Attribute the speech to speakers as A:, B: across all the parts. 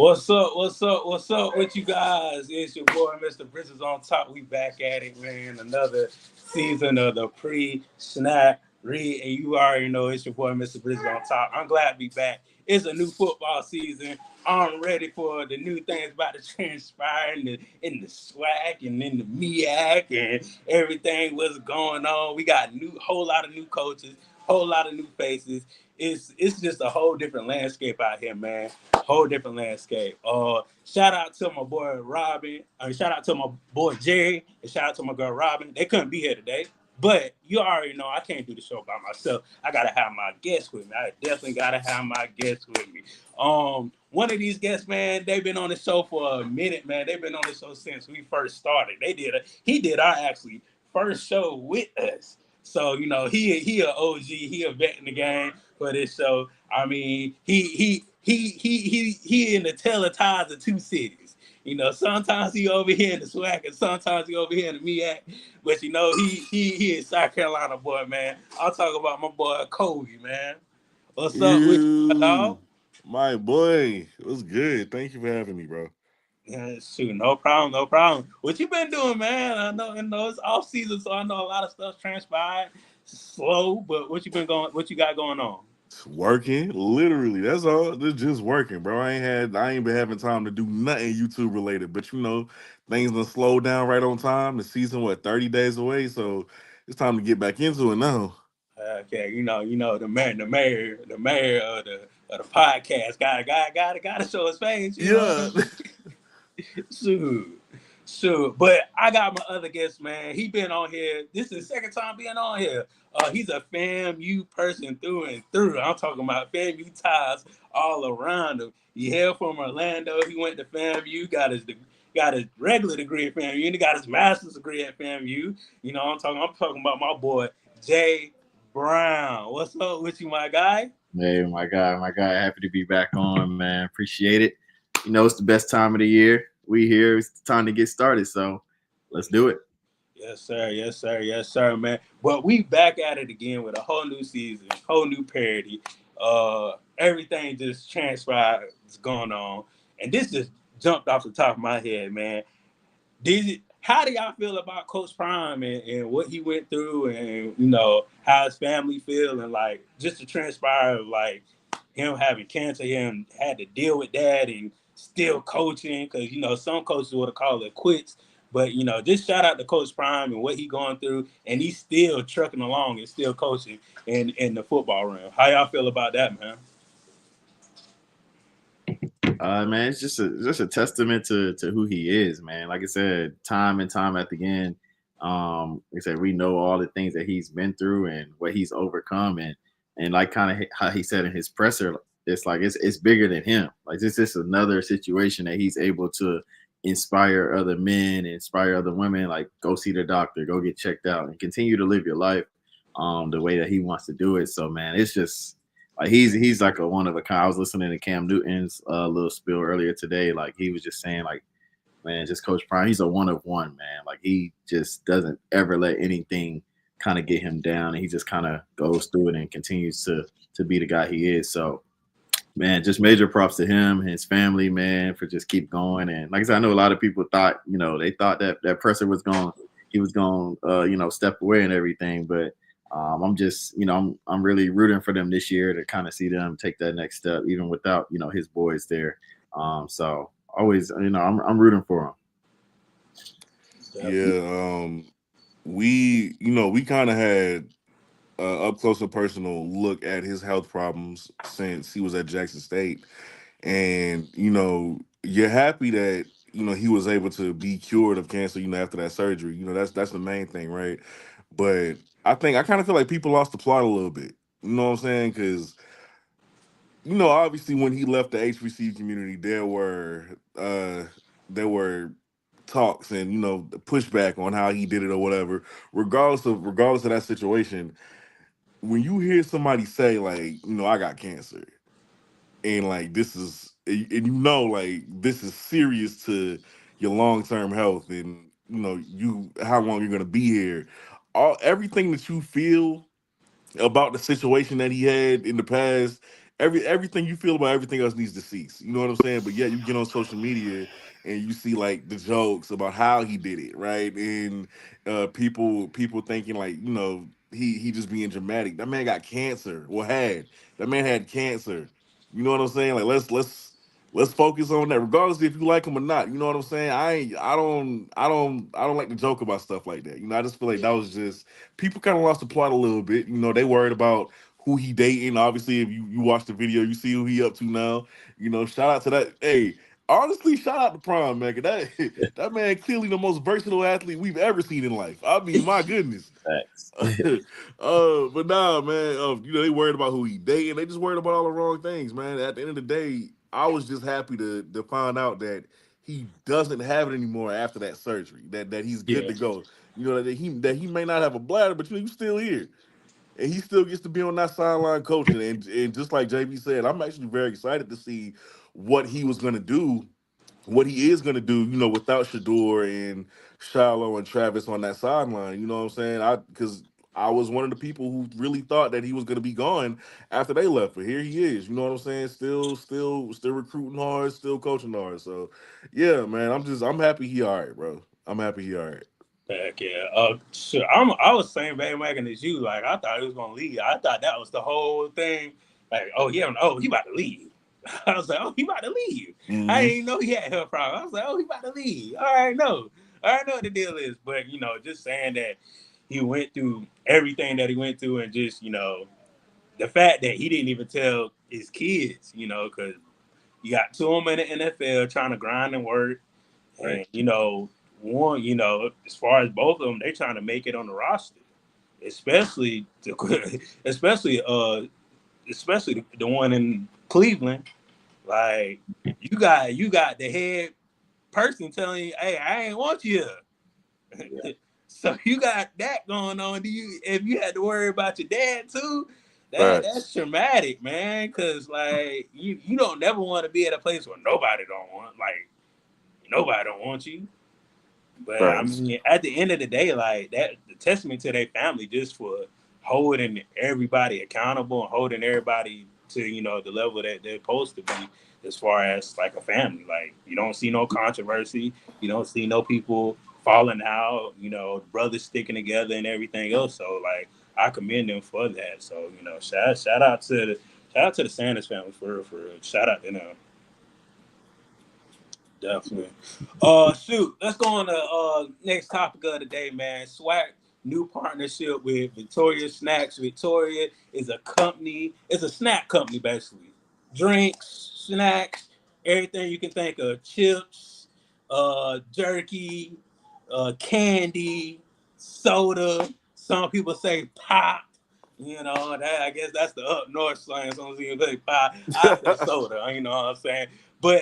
A: What's up? What's up? What's up with you guys? It's your boy, Mr. Bridges on top. We back at it, man. Another season of the pre-snap read, and you already know it's your boy, Mr. Bridges on top. I'm glad to be back. It's a new football season. I'm ready for the new things about to transpire in the swag and in the MEAC and everything what's going on. We got whole lot of new coaches, whole lot of new faces. It's just a whole different landscape out here, man. Whole different landscape. Shout out to my boy Robin. Shout out to my boy Jerry, and shout out to my girl Robin. They couldn't be here today, but you already know I can't do the show by myself. I gotta have my guests with me. I definitely gotta have my guests with me. One of these guests, man, they've been on the show for a minute, man. They've been on the show since we first started. He did our actually first show with us. So he a OG, he a vet in the game for this show. I mean, he in the teleties of two cities. Sometimes he over here in the SWAC and sometimes he over here in the MEAC. But he is South Carolina boy, man. I'll talk about my boy Kobe, man. What's up with you, dog?
B: You, my boy, it was good. Thank you for having me, bro.
A: Yeah, shoot, no problem, no problem. What you been doing, man? I know it's off season, so I know a lot of stuff transpired. Slow, but what you got going on?
B: It's working, literally. That's all. It's just working, bro. I ain't been having time to do nothing YouTube related. But things done slowed down right on time. The season, 30 days away, so it's time to get back into it now.
A: Okay, the mayor of the podcast. Gotta show his face. You know what
B: Yeah.
A: I'm Shoot. Shoot. But I got my other guest, man. He been on here. This is his second time being on here. He's a FAMU person through and through. I'm talking about FAMU ties all around him. He hailed from Orlando. He went to FAMU, got his regular degree at FAMU, and he got his master's degree at FAMU. I'm talking about my boy Jay Brown. What's up with you, my guy?
C: Hey, my guy, happy to be back on, man. Appreciate it. It's the best time of the year. We here. It's time to get started. So let's do it.
A: Yes, sir. Yes, sir. Yes, sir, man. But we back at it again with a whole new season, whole new parody. Everything just transpired is going on, and this just jumped off the top of my head, man. How do y'all feel about Coach Prime and what he went through, and how his family feel, and like just the transpire of like him having cancer, him had to deal with that, and still coaching because some coaches would have called it quits. But just shout out to Coach Prime and what he going through, and he's still trucking along and still coaching in the football realm. How y'all feel about that, man?
C: Man, it's just a testament to who he is, man. Like I said, time and time at the end. Like I said, we know all the things that he's been through and what he's overcome, and like kind of how he said in his presser, it's like it's bigger than him. Like this is another situation that he's able to inspire other men, inspire other women. Like go see the doctor, go get checked out, and continue to live your life the way that he wants to do it. So man, it's just like he's like a one of a kind. I was listening to Cam Newton's little spiel earlier today. Like he was just saying, like, man, just Coach Prime, he's a one of one, man. Like he just doesn't ever let anything kind of get him down, and he just kind of goes through it and continues to be the guy he is. So, man, just major props to him and his family, man, for just keep going. And like I said, I know a lot of people thought, they thought that presser was going, he was going, step away and everything, but. I'm just, I'm really rooting for them this year to kind of see them take that next step, even without, his boys there. So always, I'm rooting for
B: Yeah. We kind of had up close and personal look at his health problems since he was at Jackson State, and you're happy that he was able to be cured of cancer. After that surgery, that's the main thing, right? But I kind of feel like people lost the plot a little bit. You know what I'm saying? Because obviously when he left the HBCU community, there were talks and pushback on how he did it or whatever. Regardless of that situation, when you hear somebody say like, I got cancer, and like this is and like this is serious to your long-term health, and you how long you're gonna be here, everything that you feel about the situation that he had in the past everything you feel about everything else needs to cease. You know what I'm saying? But yeah, you get on social media and you see like the jokes about how he did it, right? And people thinking like, he just being dramatic. That man got cancer. Well, that man had cancer. You know what I'm saying? Like let's focus on that, regardless if you like him or not. You know what I'm saying? I don't like to joke about stuff like that. I just feel like that was just people kind of lost the plot a little bit. They worried about who he dating. Obviously, if you watch the video, you see who he up to now. Shout out to that. Hey, honestly, shout out to Prime, man. 'Cause that that man clearly the most versatile athlete we've ever seen in life. I mean, my goodness.
C: Facts.
B: But nah, man. They worried about who he dating. They just worried about all the wrong things, man. At the end of the day, I was just happy to find out that he doesn't have it anymore after that surgery. That he's good
A: Yeah.
B: to go. That he may not have a bladder, but he's still here. And he still gets to be on that sideline coaching. And just like JB said, I'm actually very excited to see what he was gonna do, what he is gonna do, without Shador and Shiloh and Travis on that sideline. You know what I'm saying? Because I was one of the people who really thought that he was gonna be gone after they left. But here he is, you know what I'm saying? Still recruiting hard, still coaching hard. So yeah, man, I'm happy he all right, bro. I'm happy he all right.
A: Heck yeah. Sure. I was same bandwagon as you. Like I thought he was gonna leave. I thought that was the whole thing. Like, oh yeah, oh he about to leave. I was like, oh he about to leave. I
B: Hmm.
A: didn't even know he had health problems. I was like, oh he about to leave. All right, no, I know what the deal is. But just saying that he went through everything that he went through, and just the fact that he didn't even tell his kids, because you got two of them in the NFL trying to grind and work,
C: Right.
A: and one, as far as both of them, they trying to make it on the roster, especially especially the one in Cleveland. Like you got the head person telling you, "Hey, I ain't want you."
C: Yeah.
A: So you got that going on. If you had to worry about your dad too, that's
B: Facts.
A: traumatic, man. Cause like you don't never want to be at a place where nobody don't want you. But I
B: Facts.
A: mean, at the end of the day, like that, the testament to their family just for holding everybody accountable and holding everybody to the level that they're supposed to be, as far as like a family. Like you don't see no controversy, you don't see no people falling out, brothers sticking together and everything else. So like, I commend them for that. So shout out to the Sanders family for shout out to them. Definitely. Shoot, let's go on to next topic of the day, man. Swag new partnership with Victoria Snacks. Victoria is a company. It's a snack company, basically. Drinks, snacks, everything you can think of. Chips, jerky, candy, soda. Some people say pop. I guess that's the up north slang. Some people say pop. I say soda. You know what I'm saying? But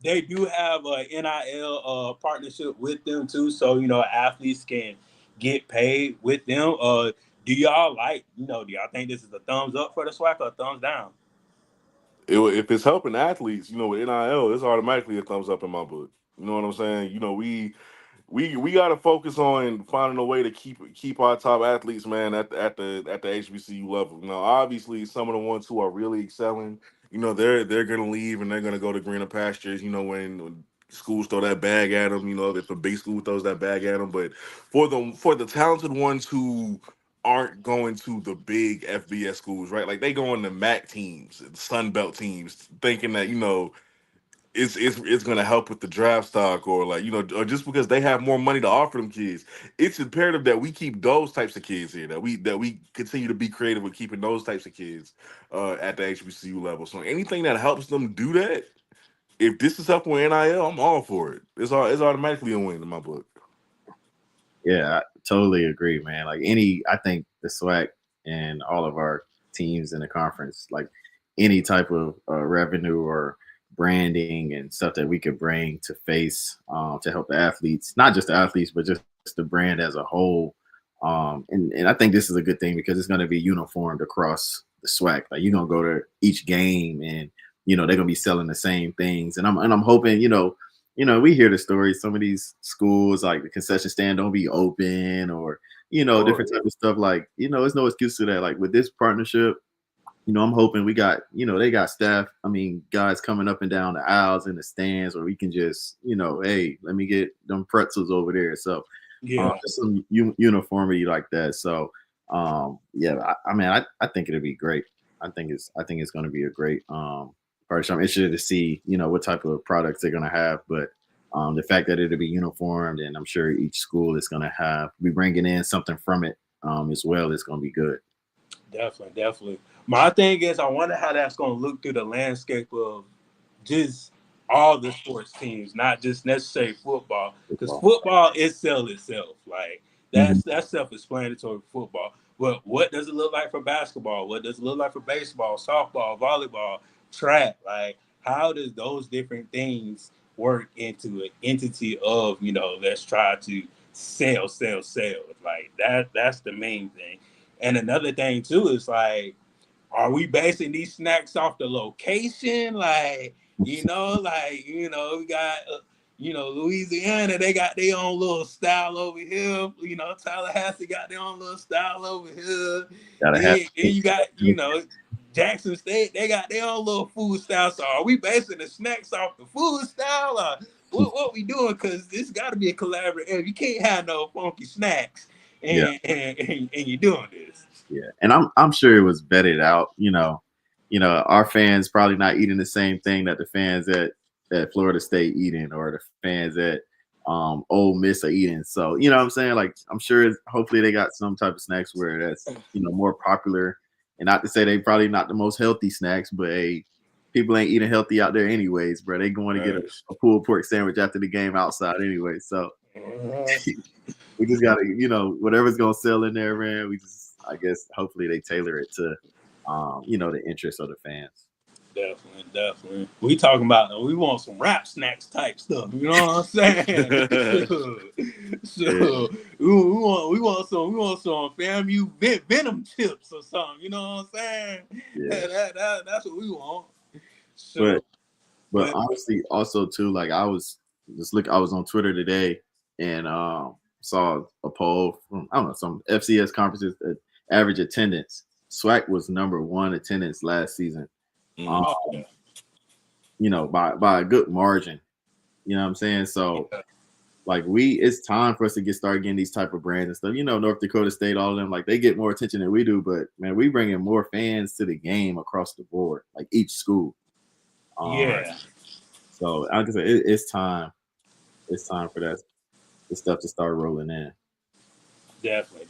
A: they do have a NIL partnership with them too, so athletes can get paid with them. Do y'all do y'all think this is a thumbs up for the SWAC or a thumbs down?
B: If it's helping athletes, with NIL, it's automatically a thumbs up in my book. You know what I'm saying? We got to focus on finding a way to keep our top athletes, man, at the HBCU level. Now, obviously, some of the ones who are really excelling, they're gonna leave and they're gonna go to greener pastures. When schools throw that bag at them, if a big school throws that bag at them. But for the talented ones who aren't going to the big FBS schools, right? Like they go on the MAC teams, Sun Belt teams, thinking that it's gonna help with the draft stock, or like or just because they have more money to offer them kids. It's imperative that we keep those types of kids here, that we continue to be creative with keeping those types of kids at the HBCU level. So anything that helps them do that, if this is helping with NIL, I'm all for it. It's automatically a win in my book.
C: Yeah, I totally agree, man. Like I think the SWAC and all of our teams in the conference, like any type of revenue or branding and stuff that we could bring to face to help the athletes, not just the athletes, but just the brand as a whole. And I think this is a good thing because it's going to be uniformed across the SWAC. Like you're gonna go to each game and they're gonna be selling the same things. And I'm hoping we hear the stories. Some of these schools, like the concession stand, don't be open, or
B: Sure.
C: different type of stuff. Like there's no excuse to that. Like with this partnership, I'm hoping we got, they got staff. I mean, guys coming up and down the aisles in the stands, where we can just, hey, let me get them pretzels over there. So,
A: Yeah,
C: just some uniformity like that. So, yeah, I mean, I think it'll be great. I think it's going to be a great first. I'm interested to see, what type of products they're going to have, but the fact that it'll be uniformed, and I'm sure each school is going to be bringing in something from it as well. It's going to be good.
A: definitely, definitely. My thing is, I wonder how that's going to look through the landscape of just all the sports teams, not just necessarily football, because
C: Football.
A: football itself. Like
C: Mhm.
A: that's self-explanatory for football. But what does it look like for basketball? What does it look like for baseball, softball, volleyball, track? Like how does those different things work into an entity of let's try to sell. Like that's the main thing. And another thing too is like, are we basing these snacks off the location? We got, Louisiana, they got their own little style over here. Tallahassee got their own little style over here.
C: Gotta have.
A: Then you got, Jackson State, they got their own little food style. So are we basing the snacks off the food style? Or what we doing? Because this got to be a collaborative. You can't have no funky snacks
C: Yeah.
A: and you're doing this.
C: Yeah, and I'm sure it was vetted out. Our fans probably not eating the same thing that the fans at Florida State eating, or the fans at Ole Miss are eating. So what I'm saying, like, I'm sure hopefully they got some type of snacks where that's more popular, and not to say they probably not the most healthy snacks, but hey, people ain't eating healthy out there anyways, bro. They going to get a pulled pork sandwich after the game outside anyway. So we just gotta, whatever's gonna sell in there, man. I guess, hopefully they tailor it to, the interests of the fans.
A: Definitely. We want some rap snacks type stuff. You know what I'm saying? So we want some FAMU Venom chips or something. You know what I'm saying?
C: Yeah.
A: That's what we want.
C: But
A: So,
C: but honestly, also too, like, I was on Twitter today, and saw a poll from, I don't know, some FCS conferences that average attendance. SWAC was number one attendance last season. By a good margin. You know what I'm saying? So, like, it's time for us to start getting these type of brands and stuff. North Dakota State, all of them, like, they get more attention than we do, but man, we bring in more fans to the game across the board, like each school.
A: yeah.
C: So, like I said, it's time. It's time for that the stuff to start rolling in.
A: Definitely.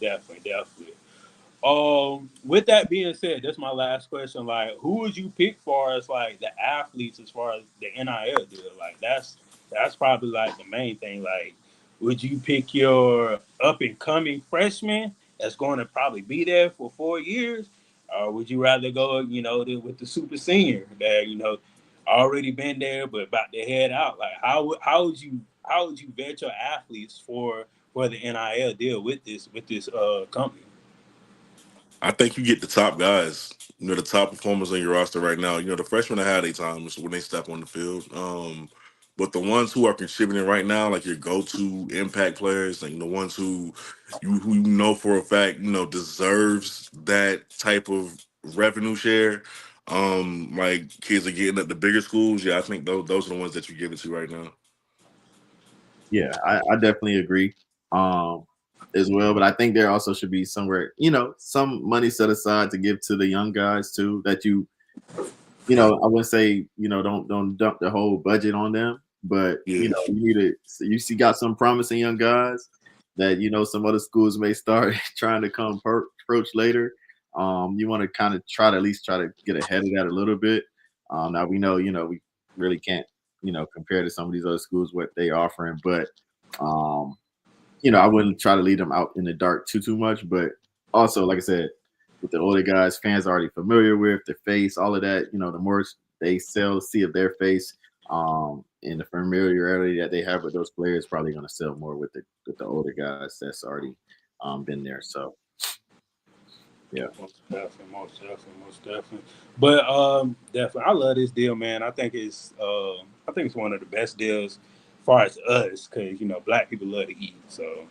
A: With that being said, that's my last question. Like, who would you pick for as like the athletes as far as the NIL deal? Like, that's probably like the main thing. Like, would you pick your up and coming freshman that's going to probably be there for 4 years, or would you rather go, with the super senior that already been there but about to head out? Like, how would you vet your athletes for the NIL deal with this company?
B: I think you get the top guys, the top performers on your roster right now. The freshmen have their time when they step on the field. But the ones who are contributing right now, like your go-to impact players, like the ones who you know for a fact, deserves that type of revenue share. Like kids are getting at the bigger schools. Yeah, I think those are the ones that you give it to right now.
C: Yeah, I definitely agree. As well, but I think there also should be somewhere, some money set aside to give to the young guys too. That I wouldn't say, don't dump the whole budget on them, but
B: Yeah.
C: you need to. You see, got some promising young guys that some other schools may start trying to come approach later. You want to kind of at least try to get ahead of that a little bit. Now we know, we really can't, compare to some of these other schools what they offering, but I wouldn't try to lead them out in the dark too much. But also, like I said, with the older guys, fans are already familiar with their face, all of that. The more they see of their face, and the familiarity that they have with those players, probably going to sell more with the older guys that's already been there. So, yeah.
A: Most definitely. But definitely, I love this deal, man. I think it's one of the best deals as far as us, because Black people love to eat. So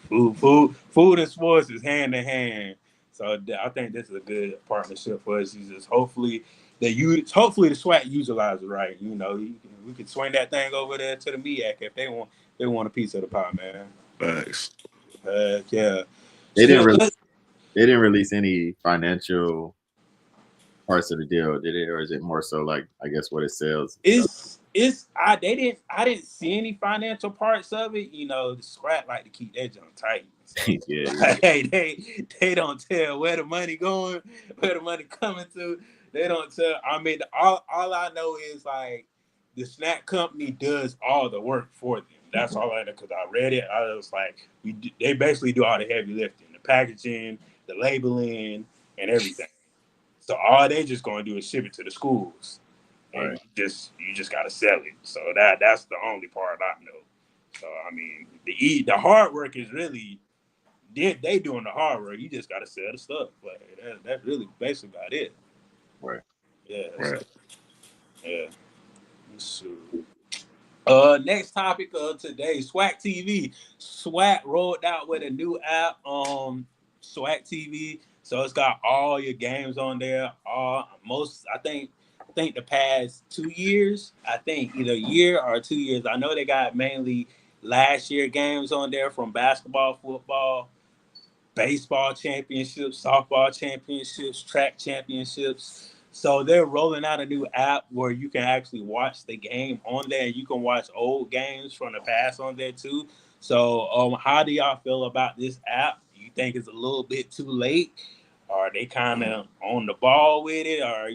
A: food and sports is hand in hand. So I think this is a good partnership for us. Just hopefully the SWAC utilize it right. You know, we could swing that thing over there to the MEAC if they want a piece of the pie, man.
B: Thanks.
A: Yeah.
C: They didn't
A: So
C: really they didn't release any financial parts of the deal, did it? Or is it more so like I guess what it sells?
A: I didn't see any financial parts of it. You know, the SWAT like to keep that junk tight. So
C: Yeah.
A: hey, they don't tell where the money going, where the money coming to. They don't tell. I mean, all I know is like the snack company does all the work for them. That's all I know because I read it. I was like, they basically do all the heavy lifting, the packaging, the labeling, and everything. So all they just going to do is ship it to the schools, and
C: Right.
A: you just got to sell it. So that's the only part I know. So I mean, the hard work is really they doing the hard work. You just got to sell the stuff. But that's really basically about it.
C: Right.
A: Yeah. So,
B: Right.
A: yeah. So, next topic of today, SWAC TV. SWAC rolled out with a new app, SWAC TV. So it's got all your games on there. I think the past 2 years, I think either year or 2 years. I know they got mainly last year games on there from basketball, football, baseball championships, softball championships, track championships. So they're rolling out a new app where you can actually watch the game on there, and you can watch old games from the past on there too. So, how do y'all feel about this app? Do you think it's a little bit too late? Are they kind of on the ball with it, or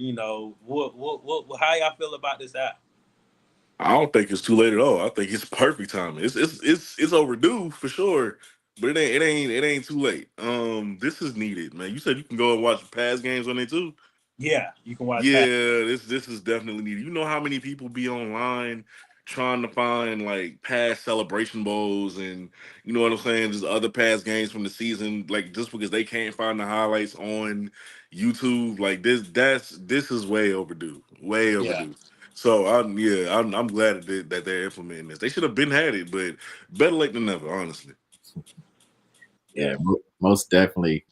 A: how y'all feel about this app?
B: I don't think it's too late at all. I think it's perfect timing. It's overdue for sure, but it ain't too late. This is needed, man. You said you can go and watch past games on there too.
A: Yeah, you can watch past.
B: Yeah, this is definitely needed. You know how many people be online trying to find like past celebration bowls and you know what I'm saying, just other past games from the season, like just because they can't find the highlights on YouTube. Like this is way overdue, way
A: Yeah,
B: overdue. So I'm glad that they're implementing this. They should have been had it, but better late than never, honestly.
C: Yeah,
A: yeah,
C: most definitely.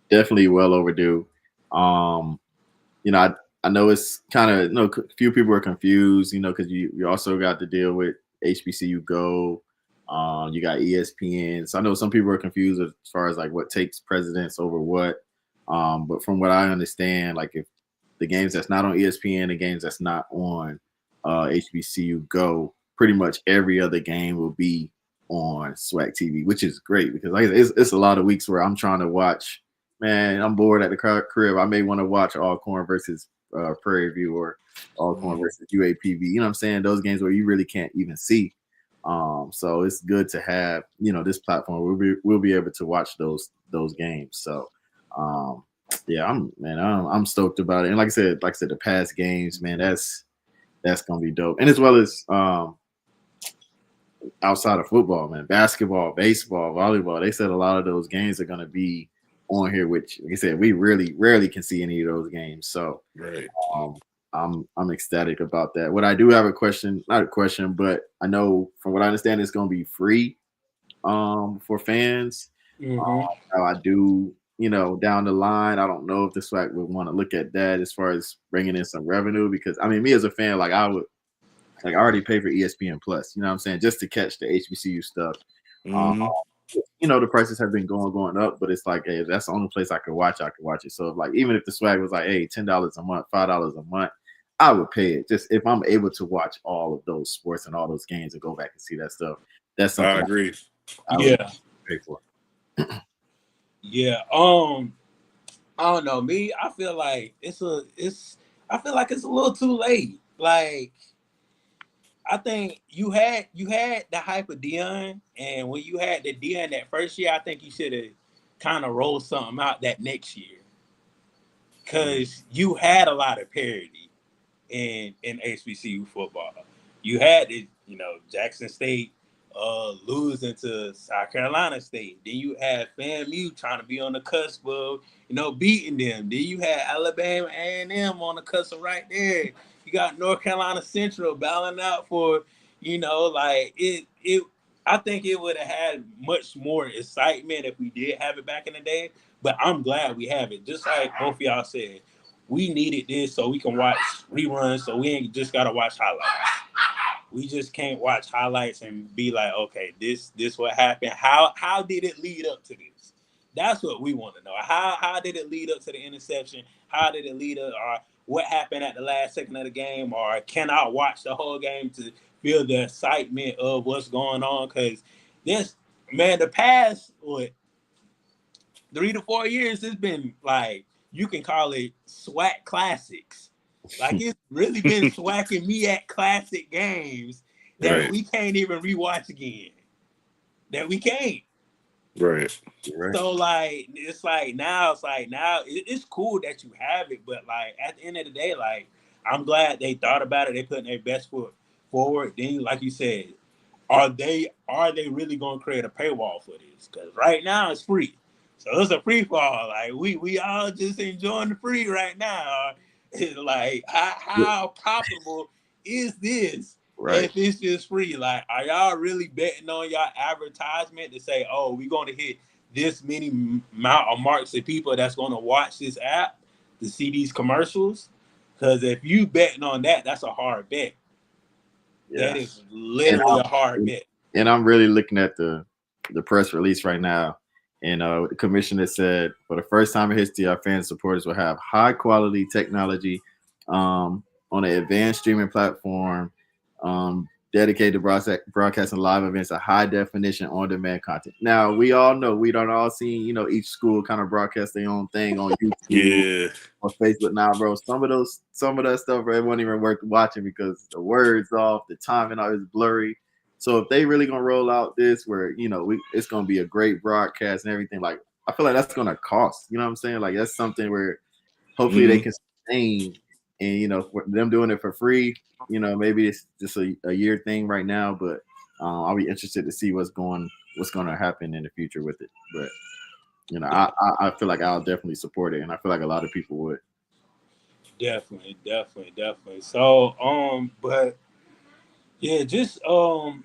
C: Definitely well overdue. Um, you know, I know it's kind of few people are confused, because you also got to deal with HBCU Go. You got ESPN. So I know some people are confused as far as like what takes precedence over what. But from what I understand, like if the games that's not on ESPN, the games that's not on HBCU Go, pretty much every other game will be on SWAC TV, which is great because like it's a lot of weeks where I'm trying to watch. Man, I'm bored at the crib. I may want to watch Alcorn versus Prairie View or Alcorn versus UAPB. You know what I'm saying? Those games where you really can't even see. So it's good to have this platform. We'll be able to watch those games. So yeah, I'm stoked about it. And like I said, the past games, man, that's gonna be dope. And as well as outside of football, man, basketball, baseball, volleyball, they said a lot of those games are gonna be on here, which like I said, we really rarely can see any of those games. So
B: Right.
C: I'm ecstatic about that. What I do have not a question, but I know from what I understand, it's gonna be free for fans.
A: mm-hmm.
C: Now I do, down the line, I don't know if the SWAC would want to look at that as far as bringing in some revenue because I mean, me as a fan, like I would, like I already pay for ESPN Plus, you know what I'm saying, just to catch the HBCU stuff. Um,
B: Hmm.
C: the prices have been going up, but it's like, hey, if that's the only place I could watch it. So like, even if the SWAC was like, hey, $10 a month, $5 a month, I would pay it. Just if I'm able to watch all of those sports and all those games and go back and see that stuff, that's
B: I
C: something
B: agree.
C: I would
A: Yeah,
C: pay for.
A: yeah. I don't know. Me, I feel like I feel like it's a little too late. Like I think you had the hype of Dion, and when you had the Dion that first year, I think you should have kind of rolled something out that next year because you had a lot of parity in HBCU football. You had it, Jackson State losing to South Carolina State. Then you had FAMU trying to be on the cusp of beating them. Then you had Alabama A&M on the cusp of right there. You got North Carolina Central battling out for like it. I think it would have had much more excitement if we did have it back in the day. But I'm glad we have it. Just like both of y'all said, we needed this so we can watch reruns. So we ain't just gotta watch highlights. We just can't watch highlights and be like, okay, this what happened. How did it lead up to this? That's what we want to know. How did it lead up to the interception? How did it lead up, or what happened at the last second of the game? Or can I watch the whole game to feel the excitement of what's going on? Because this man, the past what 3 to 4 years, it's been like you can call it SWAC classics. Like it's really been swacking me at classic games that
B: Right.
A: we can't even rewatch again. That we can't.
B: Right.
C: Right.
A: So like it's like now it's cool that you have it, but like at the end of the day, like I'm glad they thought about it. They put their best foot forward. Then, like you said, are they really gonna create a paywall for this? Because right now it's free, so it's a free fall. Like we all just enjoying the free right now. It's like how profitable is this
C: Right.
A: if it's just free? Like, are y'all really betting on y'all advertisement to say, oh, we're gonna hit this many amount of marks of people that's gonna watch this app to see these commercials? Because if you betting on that, that's a hard bet.
C: Yeah.
A: That is
C: And
A: literally a hard bet.
C: I'm really looking at the press release right now. And the commissioner said, for the first time in history, our fans and supporters will have high quality technology on an advanced streaming platform dedicated to broadcasting live events of high definition on demand content. Now, we all know, we don't all see, each school kind of broadcast their own thing on YouTube
B: Yeah.
C: or Facebook. Now, bro, some of that stuff, bro, it wasn't even worth watching because the words off, the timing is blurry. So if they really gonna roll out this where it's gonna be a great broadcast and everything, like I feel like that's gonna cost. You know what I'm saying? Like that's something where hopefully they can sustain, and for them doing it for free. Maybe it's just a year thing right now, but I'll be interested to see what's going to happen in the future with it. But I feel like I'll definitely support it, and I feel like a lot of people would.
A: Definitely. So, but yeah, just how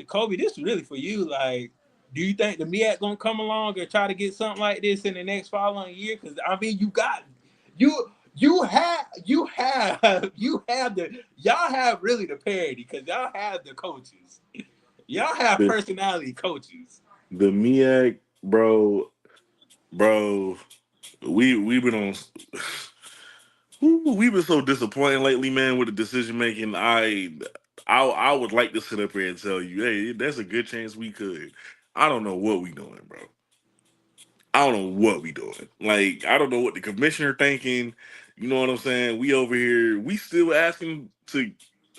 A: Kobe, this is really for you. Like, do you think the MEAC gonna come along and try to get something like this in the next following year? Because I mean, you have the y'all have really the parity because y'all have the coaches. Y'all have
B: The
A: personality coaches.
B: the MEAC, bro, we've been on. We've been so disappointed lately, man, with the decision making. I would like to sit up here and tell you, hey, there's a good chance we could. I don't know what we doing, bro. I don't know what we doing. Like, I don't know what the commissioner thinking. You know what I'm saying? We over here, we still asking to,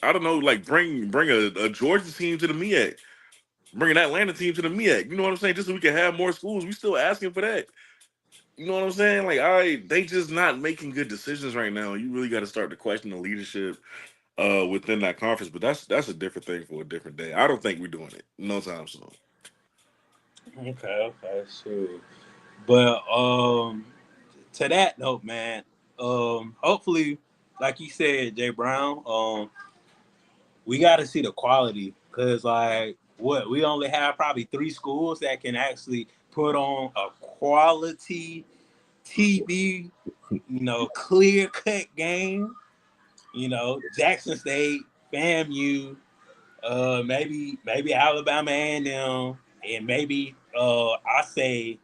B: I don't know, like bring a Georgia team to the MEAC, bring an Atlanta team to the MEAC. You know what I'm saying? Just so we can have more schools. We still asking for that. You know what I'm saying? Like, they just not making good decisions right now. You really got to start to question the leadership within that conference. But that's a different thing for a different day. I don't think we're doing it no time soon.
A: Okay, sure. But to that note, man, hopefully, like you said, Jay Brown, we got to see the quality because, like, what we only have probably 3 schools that can actually put on a quality TV, clear cut game. Jackson State, FAMU, maybe Alabama A&M, and maybe I say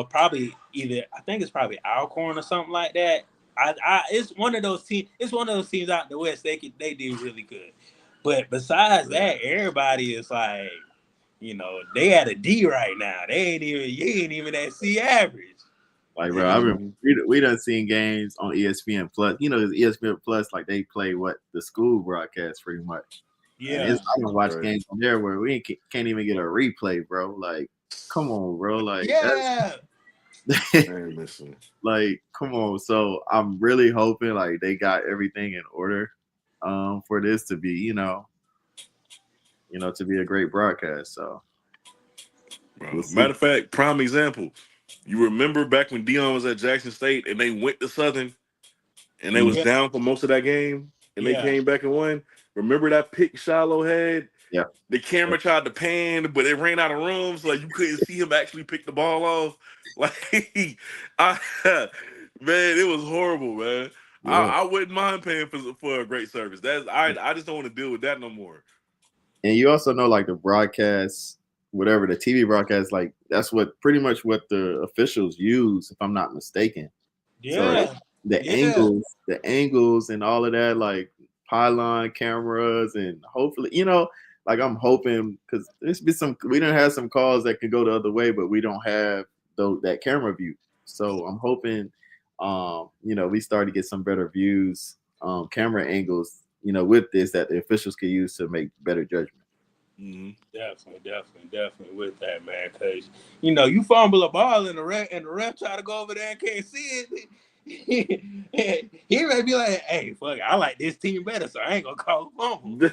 A: probably either I think it's probably Alcorn or something like that. It's one of those teams. It's one of those teams out in the West. They do really good. But besides that, everybody is like, they at a D right now. You ain't even at C average.
C: Like, bro,
B: Mhm.
C: we done seen games on ESPN Plus. ESPN Plus, like they play what the school broadcast pretty much. And
A: Yeah.
C: I can watch
B: Right.
C: games on there where we can't even get a replay, bro. Like, come on, bro. Like
A: Yeah.
C: that's
B: Man, listen.
C: like, come on. So I'm really hoping like they got everything in order for this to be, to be a great broadcast. So we'll
B: Bro.
C: see.
B: Matter of fact, prime example. You remember back when Dion was at Jackson State and they went to Southern and they was
A: Yeah.
B: down for most of that game and they
A: Yeah.
B: came back and won. Remember that pick Shiloh had?
C: Yeah.
B: The camera tried to pan, but it ran out of room, so like you couldn't see him actually pick the ball off. Like, I, man, it was horrible, man.
C: Yeah.
B: I wouldn't mind paying for a great service. I just don't want to deal with that no more.
C: And you also know, like the broadcast, whatever the TV broadcast, like that's what pretty much what the officials use, if I'm not mistaken. So
A: Yeah.
C: the
A: Yeah.
C: angles and all of that, like pylon cameras, and hopefully, like I'm hoping, because we didn't have some calls that could go the other way, but we don't have that camera view. So I'm hoping, we start to get some better views, camera angles, with this that the officials can use to make better judgment.
B: Mm-hmm.
A: Definitely with that, man. Because you fumble a ball and the ref try to go over there and can't see it. He may be like, "Hey, fuck, I like this team better, so I ain't gonna call a fumble."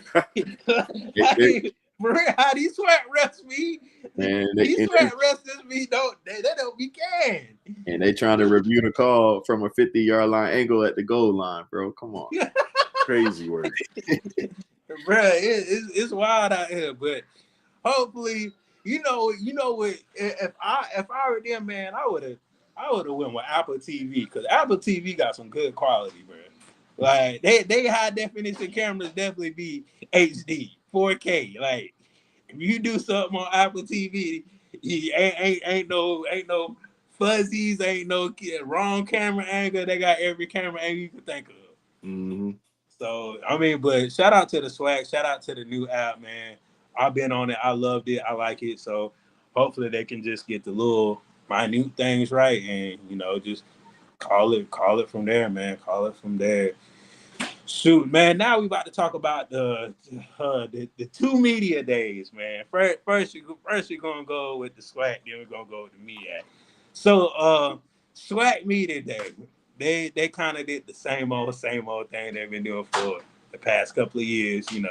A: For real, how these sweat refs be? These sweat refs be they don't be can.
C: And they trying to review the call from a 50-yard line angle at the goal line, bro. Come on.
B: Crazy work.
A: Bro, it's wild out here, but hopefully, what? If I were them, man, I would have went with Apple TV, because Apple TV got some good quality, bro. Like they high definition cameras definitely be HD, 4K. Like if you do something on Apple TV, ain't no fuzzies, ain't no wrong camera angle. They got every camera angle you can think of.
B: Mm-hmm.
A: So I mean, but shout out to the swag, shout out to the new app, man. I've been on it, I loved it, I like it. So hopefully they can just get the little minute things right, and just call it from there, man. Call it from there. Shoot, man. Now we about to talk about the 2 media days, man. First you're gonna go with the SWAC, then we're gonna go with the media. So SWAC media day, they kind of did the same old thing they've been doing for the past couple of years. With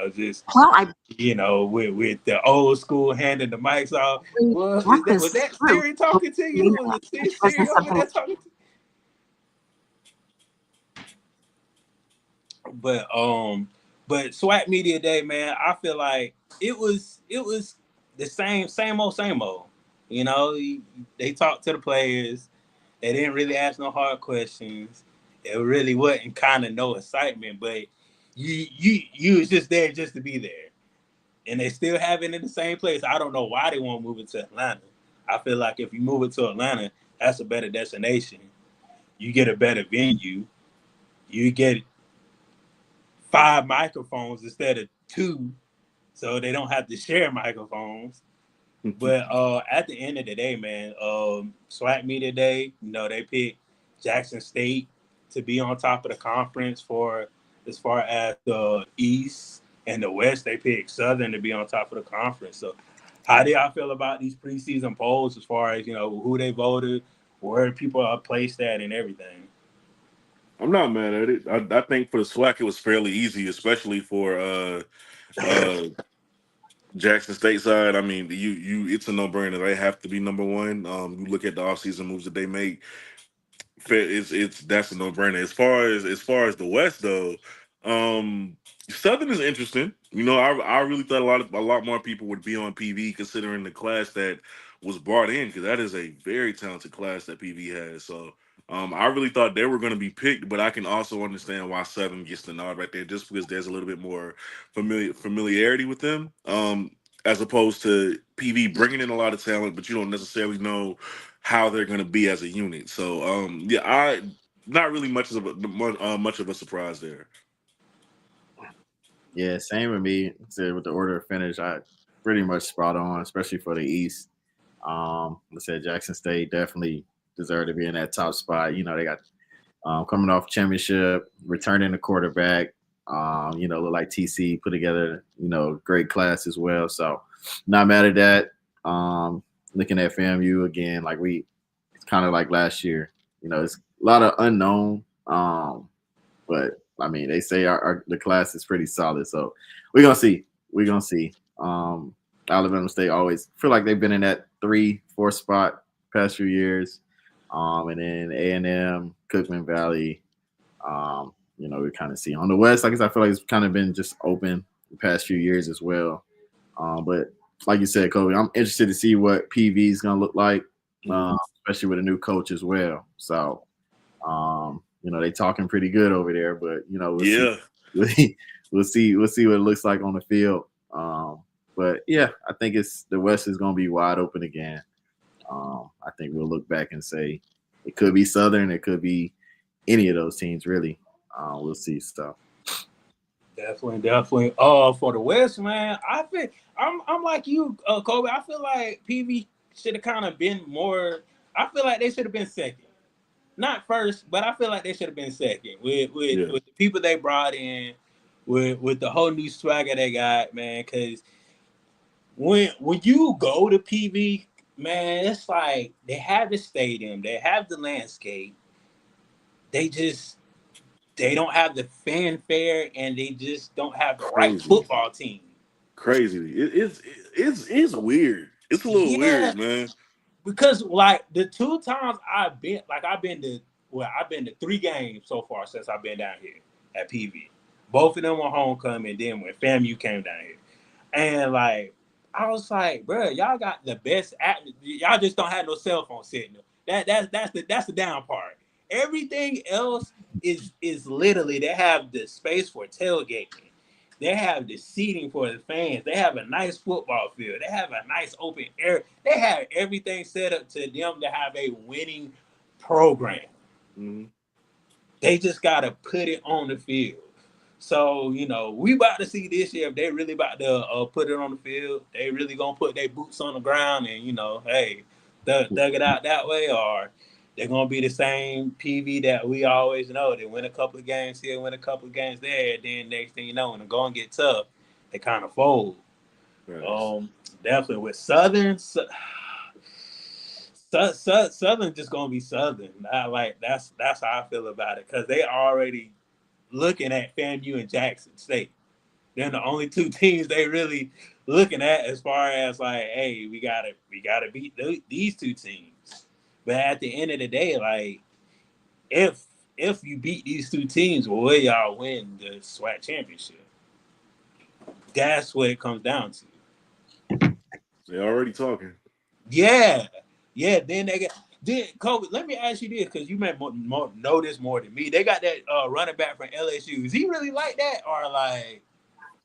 A: the old school handing the mics off. Well, was that Siri talking to you? Was it Siri over there talking to you? But SWAC Media Day, man, I feel like it was the same old. They talked to the players. They didn't really ask no hard questions. It really wasn't kind of no excitement, but you was just there just to be there. And they still have it in the same place. I don't know why they won't move it to Atlanta. I feel like if you move it to Atlanta, that's a better destination. You get a better venue. You get 5 microphones instead of 2, so they don't have to share microphones. But at the end of the day, man, SWAC Media Day, they picked Jackson State to be on top of the conference for as far as the East and the West. They picked Southern to be on top of the conference. So how do y'all feel about these preseason polls as far as, who they voted, where people are placed at, and everything?
B: I'm not mad at it. I think for the SWAC it was fairly easy, especially for Jackson State side. I mean, it's a no-brainer. They have to be number one. You look at the offseason moves that they make. That's a no-brainer. As far as the West though, Southern is interesting. I really thought a lot more people would be on PV considering the class that was brought in, because that is a very talented class that PV has. So I really thought they were going to be picked, but I can also understand why Southern gets the nod right there, just because there's a little bit more familiarity with them. As opposed to PV bringing in a lot of talent, but you don't necessarily know how they're going to be as a unit. So I not really much of a surprise there.
C: Yeah, same with me. With the order of finish, I pretty much spot on, especially for the East. I said Jackson State definitely deserved to be in that top spot. They got coming off championship, returning the quarterback. Look like TC put together, great class as well. So not mad at that. Looking at FAMU again, it's kind of like last year. It's a lot of unknown. But I mean, they say the class is pretty solid. So we're gonna see. Alabama State always feel like they've been in that 3-4 spot past few years. And then A&M, Cookman Valley, we kind of see on the West. Like I said, I feel like it's kind of been just open the past few years as well. But like you said, Kobe, I'm interested to see what PV is going to look like,
B: Mhm.
C: especially with a new coach as well. So, they talking pretty good over there, but we'll see.
B: Yeah.
C: We'll see what it looks like on the field. But yeah, I think the West is going to be wide open again. I think we'll look back and say it could be Southern, it could be any of those teams, really. We'll see. So
A: Definitely. For the West, man, I'm like you, Kobe. I feel like PV should have kind of been more. I feel like they should have been second, not first, but I feel like they should have been second
B: Yeah.
A: with the people they brought in, with the whole new swagger they got, man. Because when you go to PV, man, it's like they have the stadium, they have the landscape, they just they don't have the fanfare, and they just don't have the right
B: Crazy.
A: football team.
B: Crazy. It's weird. It's a little
A: Yeah,
B: weird, man.
A: because like the two times I've been to 3 games so far since I've been down here at PV. Both of them were homecoming. Then when FAMU came down here, and like I was like, bro, y'all got the best y'all just don't have no cell phone signal. That's the down part. Everything else is literally they have the space for tailgating. They have the seating for the fans. They have a nice football field. They have a nice open air. They have everything set up to them to have a winning program.
B: Mhm.
A: They just gotta put it on the field. So we about to see this year if they really about to put it on the field. They really gonna put their boots on the ground and hey, thug it out that way, or they're gonna be the same PV that we always know. They win a couple of games here, win a couple of games there. Then next thing you know, when the going get tough, they kind of fold.
B: Facts.
A: Um, Definitely with Southern. Southern just gonna be Southern. That's how I feel about it because they already looking at FAMU and Jackson State. They're the only two teams they really looking at as far as like, hey, we gotta beat these two teams. But at the end of the day, like if if you beat these two teams, will y'all win the SWAC championship? That's what it comes down to.
B: They already talking.
A: Yeah, yeah. Then they get. Then Kobe, let me ask you this because you may know this more than me. They got that running back from LSU. Is he really like that, or like?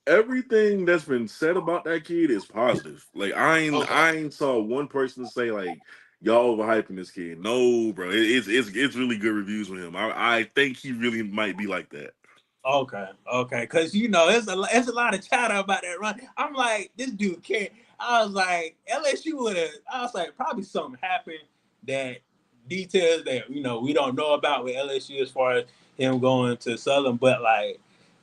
B: Everything that's been said about that kid is positive. Like
A: Okay.
B: I ain't saw one person say like y'all overhyping this kid. No, bro. It's really good reviews with him. I think he really might be like that.
A: Okay, because it's a lot of chatter about that run. I'm like, this dude can't. I was like, LSU would have. I was like, probably something happened that details that we don't know about with LSU as far as him going to Southern. But like,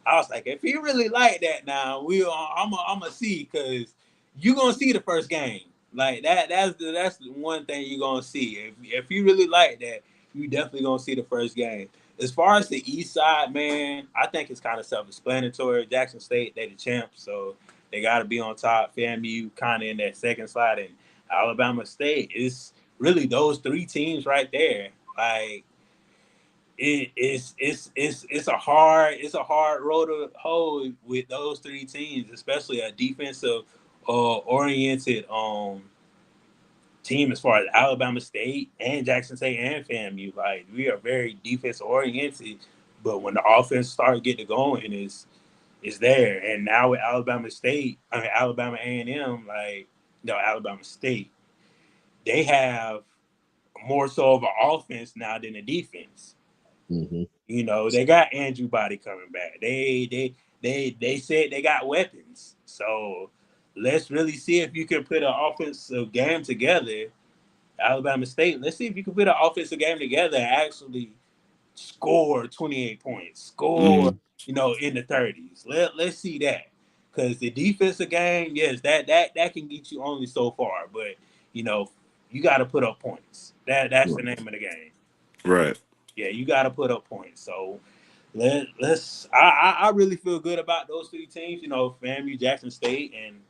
A: I was like, if he really like that, now I'm gonna see because you gonna see the first game like that. That's the one thing you're gonna see. If you really like that, you definitely gonna see the first game. As far as the East Side, man, I think it's kind of self-explanatory. Jackson State, they the champs, so they got to be on top. FAMU kind of in that second slot, and Alabama State. It's really those three teams right there. Like it's a hard road to hold with those three teams, especially a defensive oriented team as far as Alabama State and Jackson State and FAMU. Like we are very defense oriented, but when the offense starts getting going, is there. And now with Alabama State, I mean Alabama A&M, like no Alabama State, they have more so of an offense now than a defense.
C: mm-hmm.
A: They got Andrew Body coming back. They said they got weapons. So let's really see if you can put an offensive game together. Alabama State. Let's see if you can put an offensive game together and actually score 28 points, score,
B: Mhm.
A: in the 30s. Let's see that. Because the defensive game, yes, that can get you only so far, but you know, you got to put up points. That's the name of the game.
B: Right.
A: Yeah, you got to put up points. So let's. I really feel good about those three teams. FAMU, Jackson State, and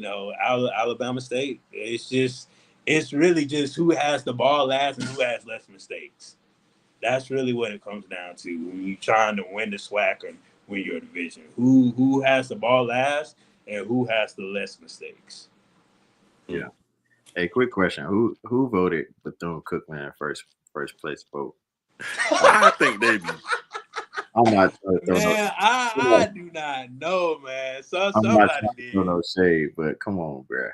A: Alabama State. It's really just who has the ball last and who has less mistakes. That's really what it comes down to when you're trying to win the SWAC and win your division. Who has the ball last and who has the less mistakes.
C: Yeah. Hey, quick question: Who voted Bethune Cookman first place vote?
B: I think they be
C: I'm not trying to throw no.
A: Man, I do not know, man. So
C: I'm not
A: somebody
C: trying to throw
A: did.
C: no shade, but come on, bro.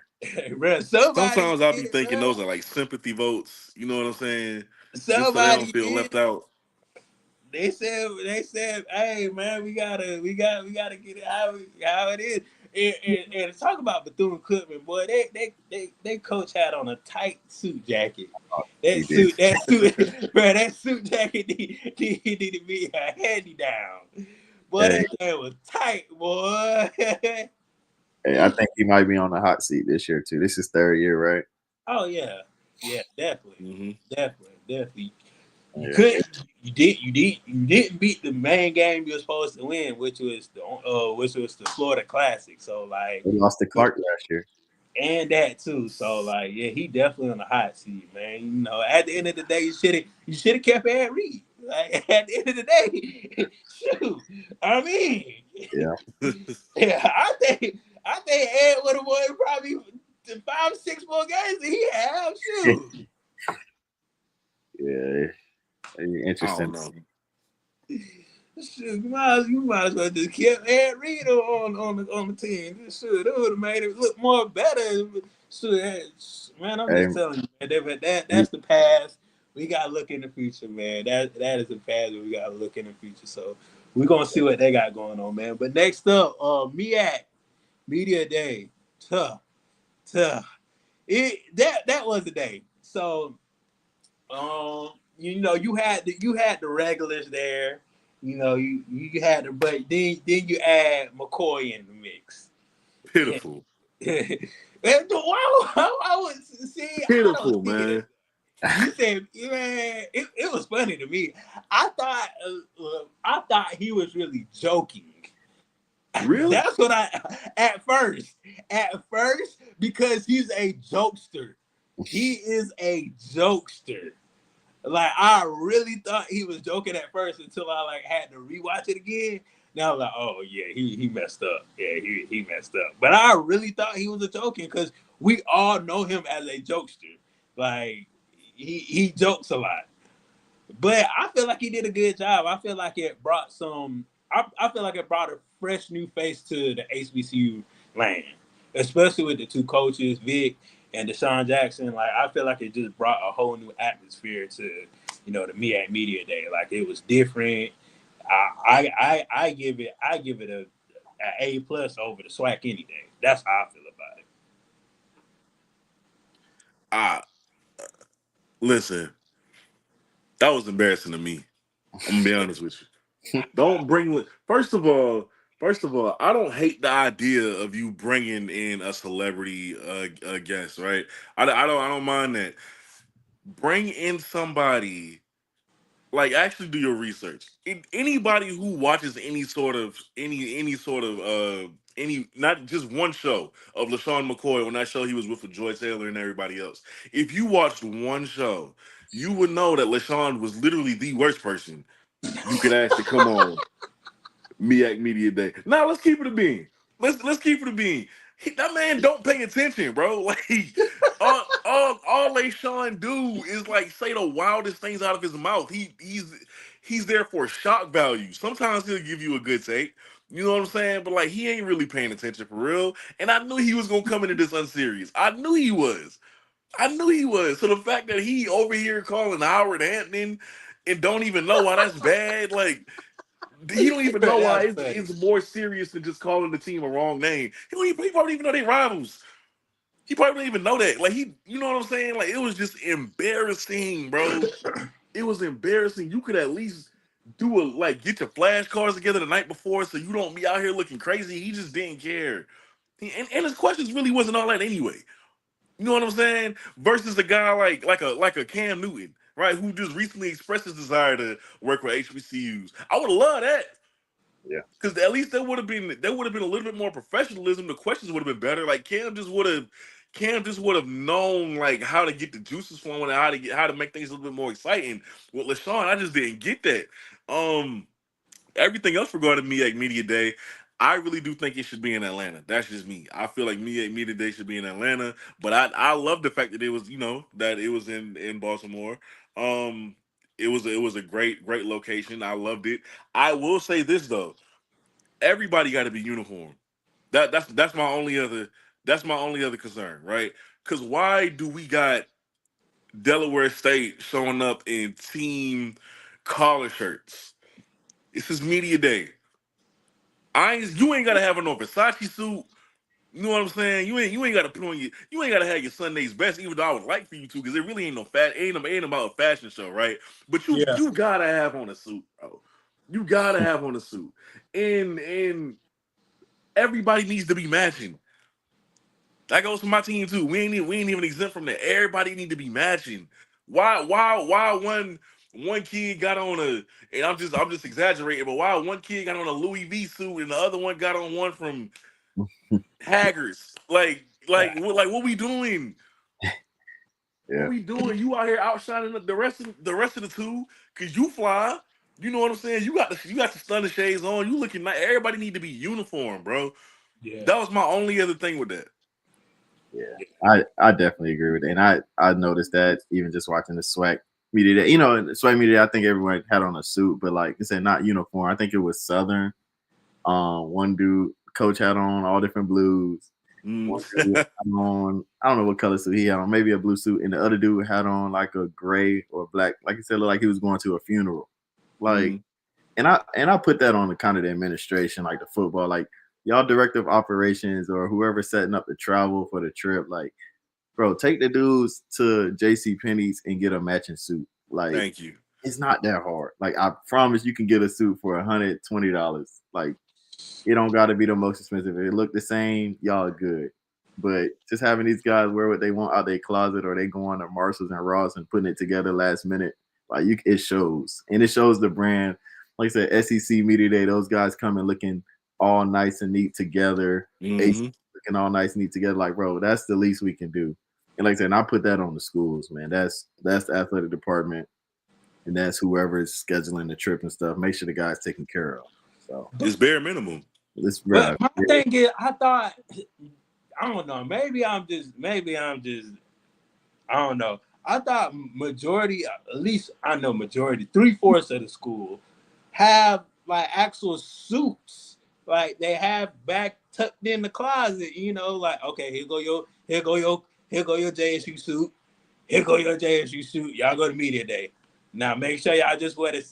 A: Bro, somebody
B: sometimes I'll be
A: did,
B: thinking
A: bro.
B: those are like sympathy votes. You know what I'm saying? Just so they don't
A: Somebody
B: feel
A: did.
B: left out.
A: They said, hey man, we gotta get it how it is. And talk about Bethune Cookman, boy, they coach had on a tight suit jacket.
C: He did.
A: That suit, bro, that suit jacket need to be a handy down. Boy,
C: Hey,
A: that thing was tight, boy.
C: hey, I think he might be on the hot seat this year too. This is third year, right?
A: Oh yeah, yeah, definitely,
B: Hmm.
A: definitely. You
C: Yeah.
A: could, you didn't beat the main game you were supposed to win, which was the Florida Classic. So like,
C: They lost to Clark last year.
A: and that too. So like, yeah, he definitely on the hot seat, man. You know, at the end of the day, you should have kept Ed Reed. Like at the end of the day, shoot. I mean,
C: Yeah.
A: yeah, I think Ed would have won probably 5, 6 more games than he have. Shoot.
C: Yeah.
B: I
C: Interesting
B: don't
C: to
B: know.
C: see.
A: Shit, you might as well just kept Ed Reed on the team. Shit, it would have made it look more better. Shit, man, I'm
C: Hey,
A: just telling you, man, that's the past. We gotta look in the future, man. That is the past. We gotta look in the future. So we're gonna see what they got going on, man. But next up, MEAC Media Day, tough, tough. That was the day. So you had the regulars there. You had the, but then you add McCoy in the mix.
B: Pitiful.
A: And wow, I would see. I don't
B: Pitiful,
A: see it as
B: man.
A: you said, man. It was funny to me. I thought he was really joking.
B: Really?
A: That's what I at first because he's a jokester. He is a jokester. Like I really thought he was joking at first until I like had to rewatch it again. Now I'm like, oh yeah, he messed up. Yeah, he messed up. But I really thought he was a joking because we all know him as a jokester. Like he jokes a lot. But I feel like he did a good job. I feel like it brought some. I feel like it brought a fresh new face to the HBCU land, especially with the two coaches, Vic and Deshaun Jackson. Like I feel like it just brought a whole new atmosphere to the MEAC Media Day. Like it was different. I give it a plus over the SWAC any day. That's how I feel about it.
B: Ah, listen, that was embarrassing to me. I'm gonna be honest with you. Don't bring. First of all, I don't hate the idea of you bringing in a celebrity guest, right? I don't mind that. Bring in somebody like actually do your research. Anybody who watches any not just one show of LaShawn McCoy on that show he was with Joy Taylor and everybody else. If you watched one show, you would know that LaShawn was literally the worst person you could ask to come on MEAC Media Day. Now let's keep it a bean. Let's keep it a bean. That man don't pay attention, bro. Like all LaShawn do is like say the wildest things out of his mouth. He's there for shock value. Sometimes he'll give you a good take. You know what I'm saying? But like he ain't really paying attention for real. And I knew he was gonna come into this unserious. I knew he was. I knew he was. So the fact that he over here calling Howard Hampton and don't even know why that's bad, like he don't even know why
A: That's
B: it's,
A: funny.
B: it's more serious than just calling the team a wrong name. He probably even know they rivals. He probably don't even know that. Like you know what I'm saying? Like it was just embarrassing, bro. It was embarrassing. You could at least get your flashcards together the night before so you don't be out here looking crazy. He just didn't care. And his questions really wasn't all that anyway. You know what I'm saying? Versus a guy like a Cam Newton, right? Who just recently expressed his desire to work with HBCUs. I would have loved that.
C: Yeah.
B: Because at least there would have been a little bit more professionalism. The questions would have been better. Like Cam just would have known like how to get the juices flowing and how to make things a little bit more exciting. With LaShawn, I just didn't get that. Everything else regarding MEAC Media Day, I really do think it should be in Atlanta. That's just me. I feel like me today should be in Atlanta, but I love the fact that it was, that it was in Baltimore. Um, it was a great location. I loved it. I will say this though, everybody got to be uniform. That's my only other concern, right? Because why do we got Delaware State showing up in team collar shirts? This is media day. You ain't gotta have on no Versace suit. You know what I'm saying? You ain't gotta put on you ain't gotta have your Sunday's best, even though I would like for you to, because it really ain't about a fashion show, right? But you
A: Yeah,
B: you gotta have on a suit, bro. You gotta have on a suit. And everybody needs to be matching. That goes for my team too. We ain't even exempt from that. Everybody need to be matching. Why one kid got on and I'm just exaggerating, but why one kid got on a Louis V suit and the other one got on one from Haggers? What we doing? What
C: Yeah.
B: we doing? You out here outshining the rest of the two because you fly. You know what I'm saying? You got the stunner shades on. You looking like everybody need to be uniform, bro.
A: yeah,
B: That was my only other thing with that.
C: Yeah, I definitely agree with it, and I noticed that even just watching the SWAC media. In the SWAC media, I think everyone had on a suit, but like I said, not uniform. I think it was Southern. One dude, coach had on all different blues.
B: Mm.
C: One dude had on, I don't know what color suit he had on, maybe a blue suit, and the other dude had on like a gray or black, like you said, looked like he was going to a funeral. Like,
B: Mm.
C: and I put that on the kind of the administration, like the football, like y'all director of operations or whoever setting up the travel for the trip, like, bro, take the dudes to JC Penney's and get a matching suit. Like,
B: Thank you.
C: it's not that hard. Like, I promise you can get a suit for $120. Like, it don't got to be the most expensive. If it look the same, y'all are good. But just having these guys wear what they want out their closet, or they going to Marshalls and Ross and putting it together last minute, like it shows, and it shows the brand. Like I said, SEC Media Day, those guys coming looking all nice and neat together. AC
B: Hmm.
C: looking all nice and neat together. Like, bro, that's the least we can do. And like I said, and I put that on the schools, man. That's the athletic department, and that's whoever is scheduling the trip and stuff. Make sure the guy's taken care of. So
B: It's bare minimum.
C: this, bro.
A: but my thing is, I thought, I don't know, maybe I'm just, I don't know. I thought majority, at least I know majority, 3/4 of the school have like actual suits, like they have back tucked in the closet. Like, okay, here go your JSU suit. Here go your JSU suit. Y'all go to media day. Now make sure y'all just wear the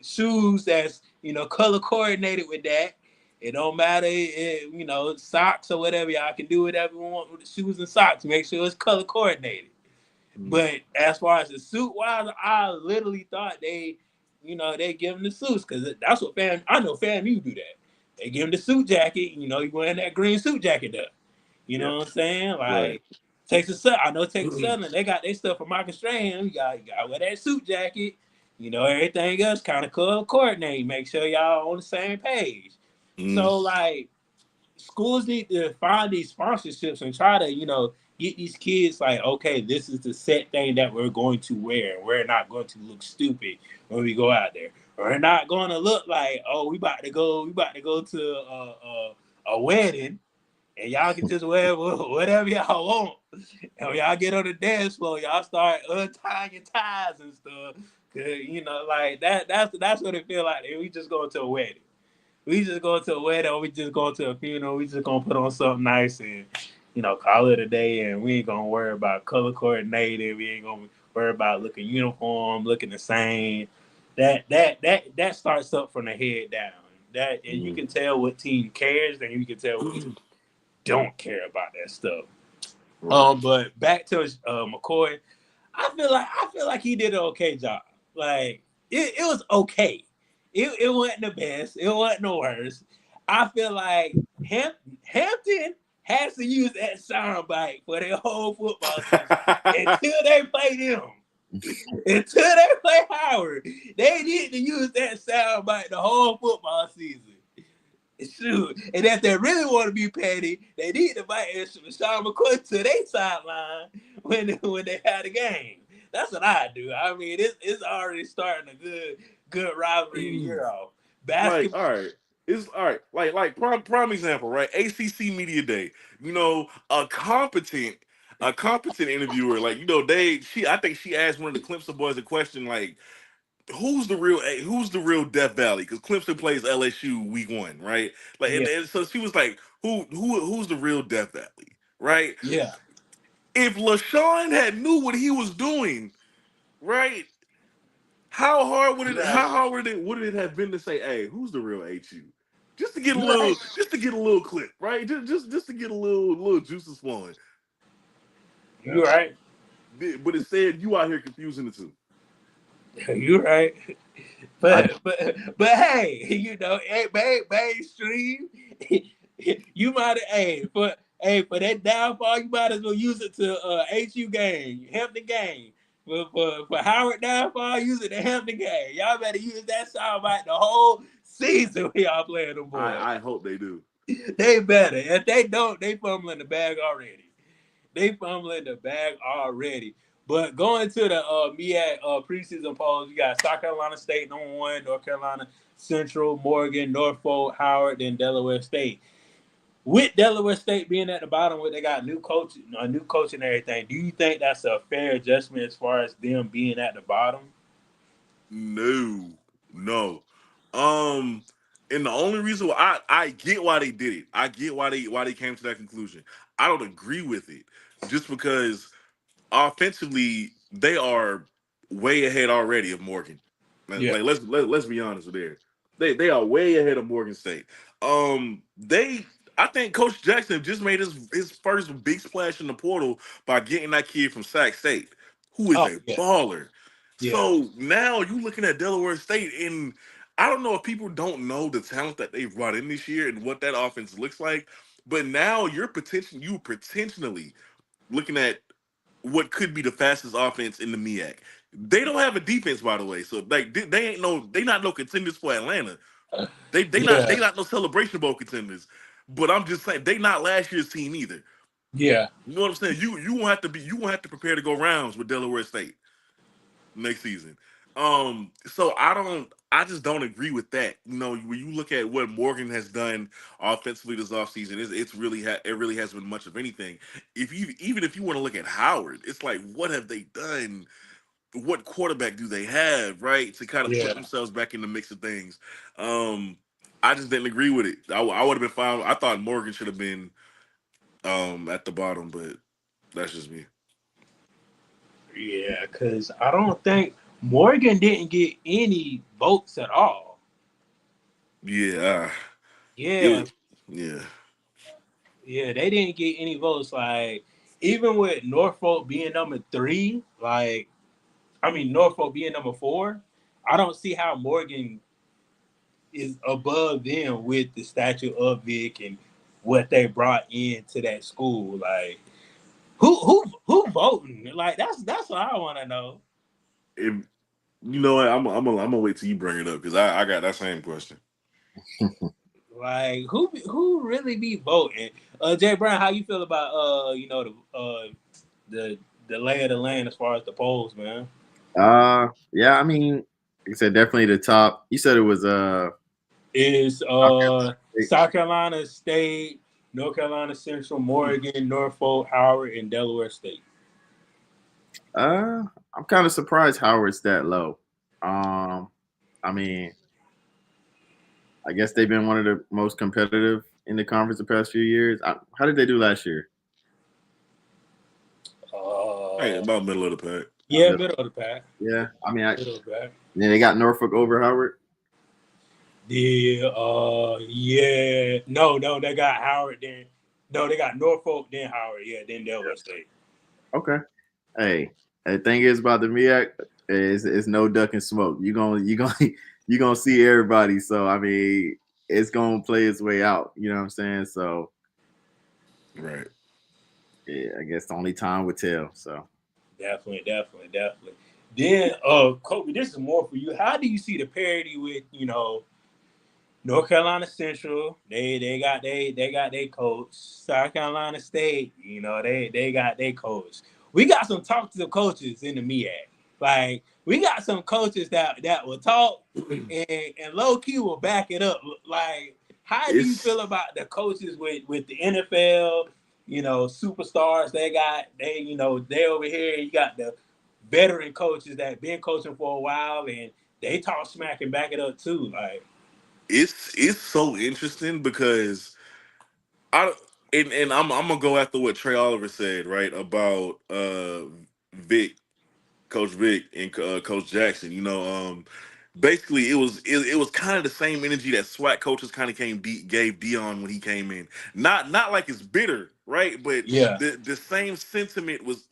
A: shoes that's color coordinated with that. It don't matter, socks or whatever. Y'all can do whatever you want with the shoes and socks. Make sure it's color coordinated. But as far as the suit wise, I literally thought they give them the suits, because that's what I know FAMU do that. They give them the suit jacket. You wearing that green suit jacket up. You
C: Yeah.
A: know what I'm saying? Like
B: Right.
A: Texas Southern, I know Texas Southern, they got their stuff from Marcus Strahan. You got to wear that suit jacket. Everything else kind of color coordinate. Make sure y'all on the same page.
B: Mm.
A: So like schools need to find these sponsorships and try to, get these kids like, okay, this is the set thing that we're going to wear. We're not going to look stupid when we go out there. We're not going to look like, oh, we about to go to a wedding, and y'all can just wear whatever y'all want. And when y'all get on the dance floor, y'all start untying your ties and stuff. Like that's what it feel like. We just going to a wedding. We just go to a wedding, or we just go to a funeral. We just gonna put on something nice and call it a day. And we ain't gonna worry about color coordinated. We ain't gonna worry about looking uniform, looking the same. That starts up from the head down. And you can tell what team cares, and you can tell what team don't care about that stuff.
B: Right.
A: But back to McCoy, I feel like he did an okay job. Like it was okay. It wasn't the best. It wasn't the worst. I feel like Hampton has to use that soundbite for their whole football season until they play them. Until they play Howard, they need to use that soundbite the whole football season. Shoot. And if they really want to be petty, they need to invite Sean McCoy to their sideline when they had a game. That's what I do. I mean, it's already starting a good rivalry to year off.
B: Like,
A: Basketball,
B: all right. It's all right. Like prime example, right? ACC Media Day. You know, a competent interviewer. Like I think she asked one of the Clemson boys a question like, who's the real Death Valley? Because Clemson plays LSU week 1, right? Like,
A: Yeah,
B: and so she was like, who's the real Death Valley, right?
A: yeah,
B: If LaShawn had knew what he was doing, right? How
A: right,
B: hard would it have been to say, hey, who's the real HU?
A: right.
B: Just to get a little clip, right? Just to get a little juices flowing.
A: You right.
B: But it said you out here confusing the two.
A: You right.
C: I
A: But hey, mainstream. You might for that downfall, you might as well use it to HU game, Hampton game. For Howard downfall, use it to Hampton game. Y'all better use that soundbite the whole season when y'all playing them boys.
B: I hope they do.
A: They better. If they don't, they fumbling the bag already. They fumbling the bag already. But going to the MEAC preseason polls, you got South Carolina State #1, North Carolina Central, Morgan, Norfolk, Howard, then Delaware State. With Delaware State being at the bottom, where they got a new coach and everything, do you think that's a fair adjustment as far as them being at the bottom?
B: No, no. Um, and the only reason why I get why they did it. I get why they came to that conclusion. I don't agree with it, just because offensively they are way ahead already of Morgan.
A: Yeah,
B: Let's be honest with there. They are way ahead of Morgan State. They I think Coach Jackson just made his first big splash in the portal by getting that kid from Sac State, who is
A: oh
B: a
A: yeah,
B: baller.
A: yeah,
B: So now you looking at Delaware State, and I don't know if people don't know the talent that they've brought in this year and what that offense looks like. But now you potentially looking at what could be the fastest offense in the MEAC. They don't have a defense, by the way, so like they not no contenders for Atlanta. They
A: yeah,
B: not no Celebration Bowl contenders. But I'm just saying they not last year's team either.
A: yeah,
B: You know what I'm saying? You won't have to prepare to go rounds with Delaware State next season. So I just don't agree with that. You know, when you look at what Morgan has done offensively this offseason, it really hasn't been much of anything. Even if you want to look at Howard, it's like, what have they done? What quarterback do they have, right? To kind of put
A: yeah.
B: themselves back in the mix of things. Um, I just didn't agree with it. I would have been fine. I thought Morgan should have been at the bottom, but that's just me.
A: Yeah, because I don't think Morgan didn't get any votes at all.
B: Yeah, it
A: Yeah,
B: was yeah.
A: yeah, they didn't get any votes. Like, even with Norfolk being #3, Norfolk being #4, I don't see how Morgan is above them with the statue of Vic and what they brought into that school. Like, who voting? Like, that's what I want to know.
B: If you know what, I'm gonna wait till you bring it up because I got that same question.
A: Like, who really be voting? Jay Brown, how you feel about the lay of the land as far as the polls, man?
C: yeah, I mean, like I said, definitely the top. You said it was
A: Is
C: South Carolina State.
A: South Carolina State, North Carolina Central, Morgan, Norfolk, Howard, and Delaware State.
C: I'm kind of surprised Howard's that low. I mean, I guess they've been one of the most competitive in the conference the past few years. How did they do last year?
B: Hey,
A: Uh,
B: about middle of the pack.
A: yeah, middle of the pack.
C: Yeah, I mean,
A: Middle of the pack.
C: then they got Norfolk over Howard.
A: Yeah. No, they got Howard then. No, they got Norfolk, then Howard, yeah, then Delaware State.
C: Okay. Hey, the thing is about the MEAC is it's no duck and smoke. You gonna see everybody. So I mean, it's gonna play its way out. You know what I'm saying? So
B: Right.
C: yeah, I guess the only time would tell. So
A: Definitely. Then, Kobe, this is more for you. How do you see the parity with North Carolina Central? They got their coach. South Carolina State, they got their coach. We got some talkative coaches in the MEAC. Like we got some coaches that will talk and low key will back it up. Like, how do you
B: It's
A: feel about the coaches with the NFL? You know, superstars they over here. You got the veteran coaches that been coaching for a while and they talk smack and back it up too. Like,
B: it's so interesting because I and I'm gonna go after what Trey Oliver said, right, about Vic, Coach Vic and Coach Jackson. Basically it was kind of the same energy that SWAT coaches kind of gave Dion when he came in. Not like it's bitter, right? But
A: yeah,
B: the same sentiment was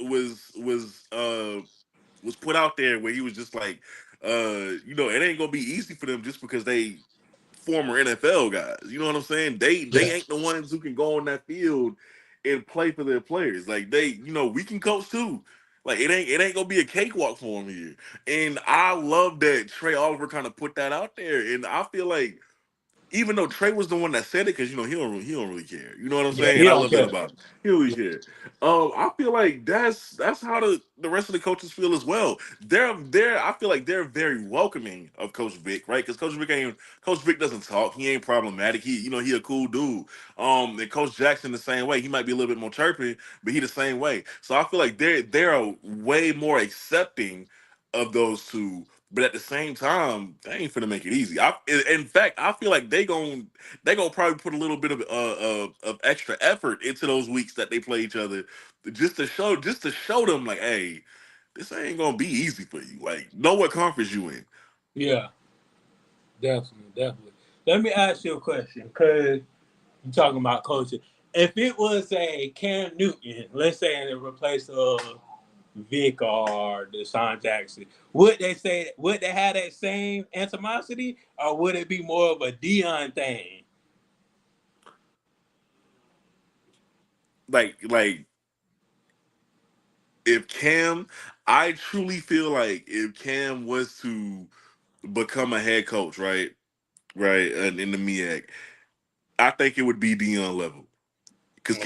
B: put out there where he was just like, it ain't gonna be easy for them just because they former NFL guys. You know what I'm saying? They
A: yeah,
B: ain't the ones who can go on that field and play for their players. Like we can coach too. Like it ain't gonna be a cakewalk for him here. And I love that Trey Oliver kind of put that out there. And I feel like even though Trey was the one that said it, because he don't really care. You know what I'm
A: yeah.
B: saying?
A: He
B: And I
A: don't
B: love that
A: care.
B: about him. He don't really care. I feel like that's how the rest of the coaches feel as well. They're I feel like they're very welcoming of Coach Vic, right? Because Coach Vic doesn't talk. He ain't problematic. He a cool dude. And Coach Jackson the same way. He might be a little bit more chirpy, but he the same way. So I feel like they're way more accepting of those two, but at the same time, they ain't finna make it easy. In fact, I feel like they gonna probably put a little bit of extra effort into those weeks that they play each other, just to show them like, hey, this ain't gonna be easy for you. Like, know what conference you in.
A: Yeah, definitely, definitely. Let me ask you a question, because you talking about coaching. If it was a Cam Newton, let's say, and it replaced Vic or Deshaun Jackson, would they have that same animosity, or would it be more of a Dion thing?
B: Like if Cam, I truly feel like if Cam was to become a head coach, right, and in the MEAC, I think it would be Dion level. Cause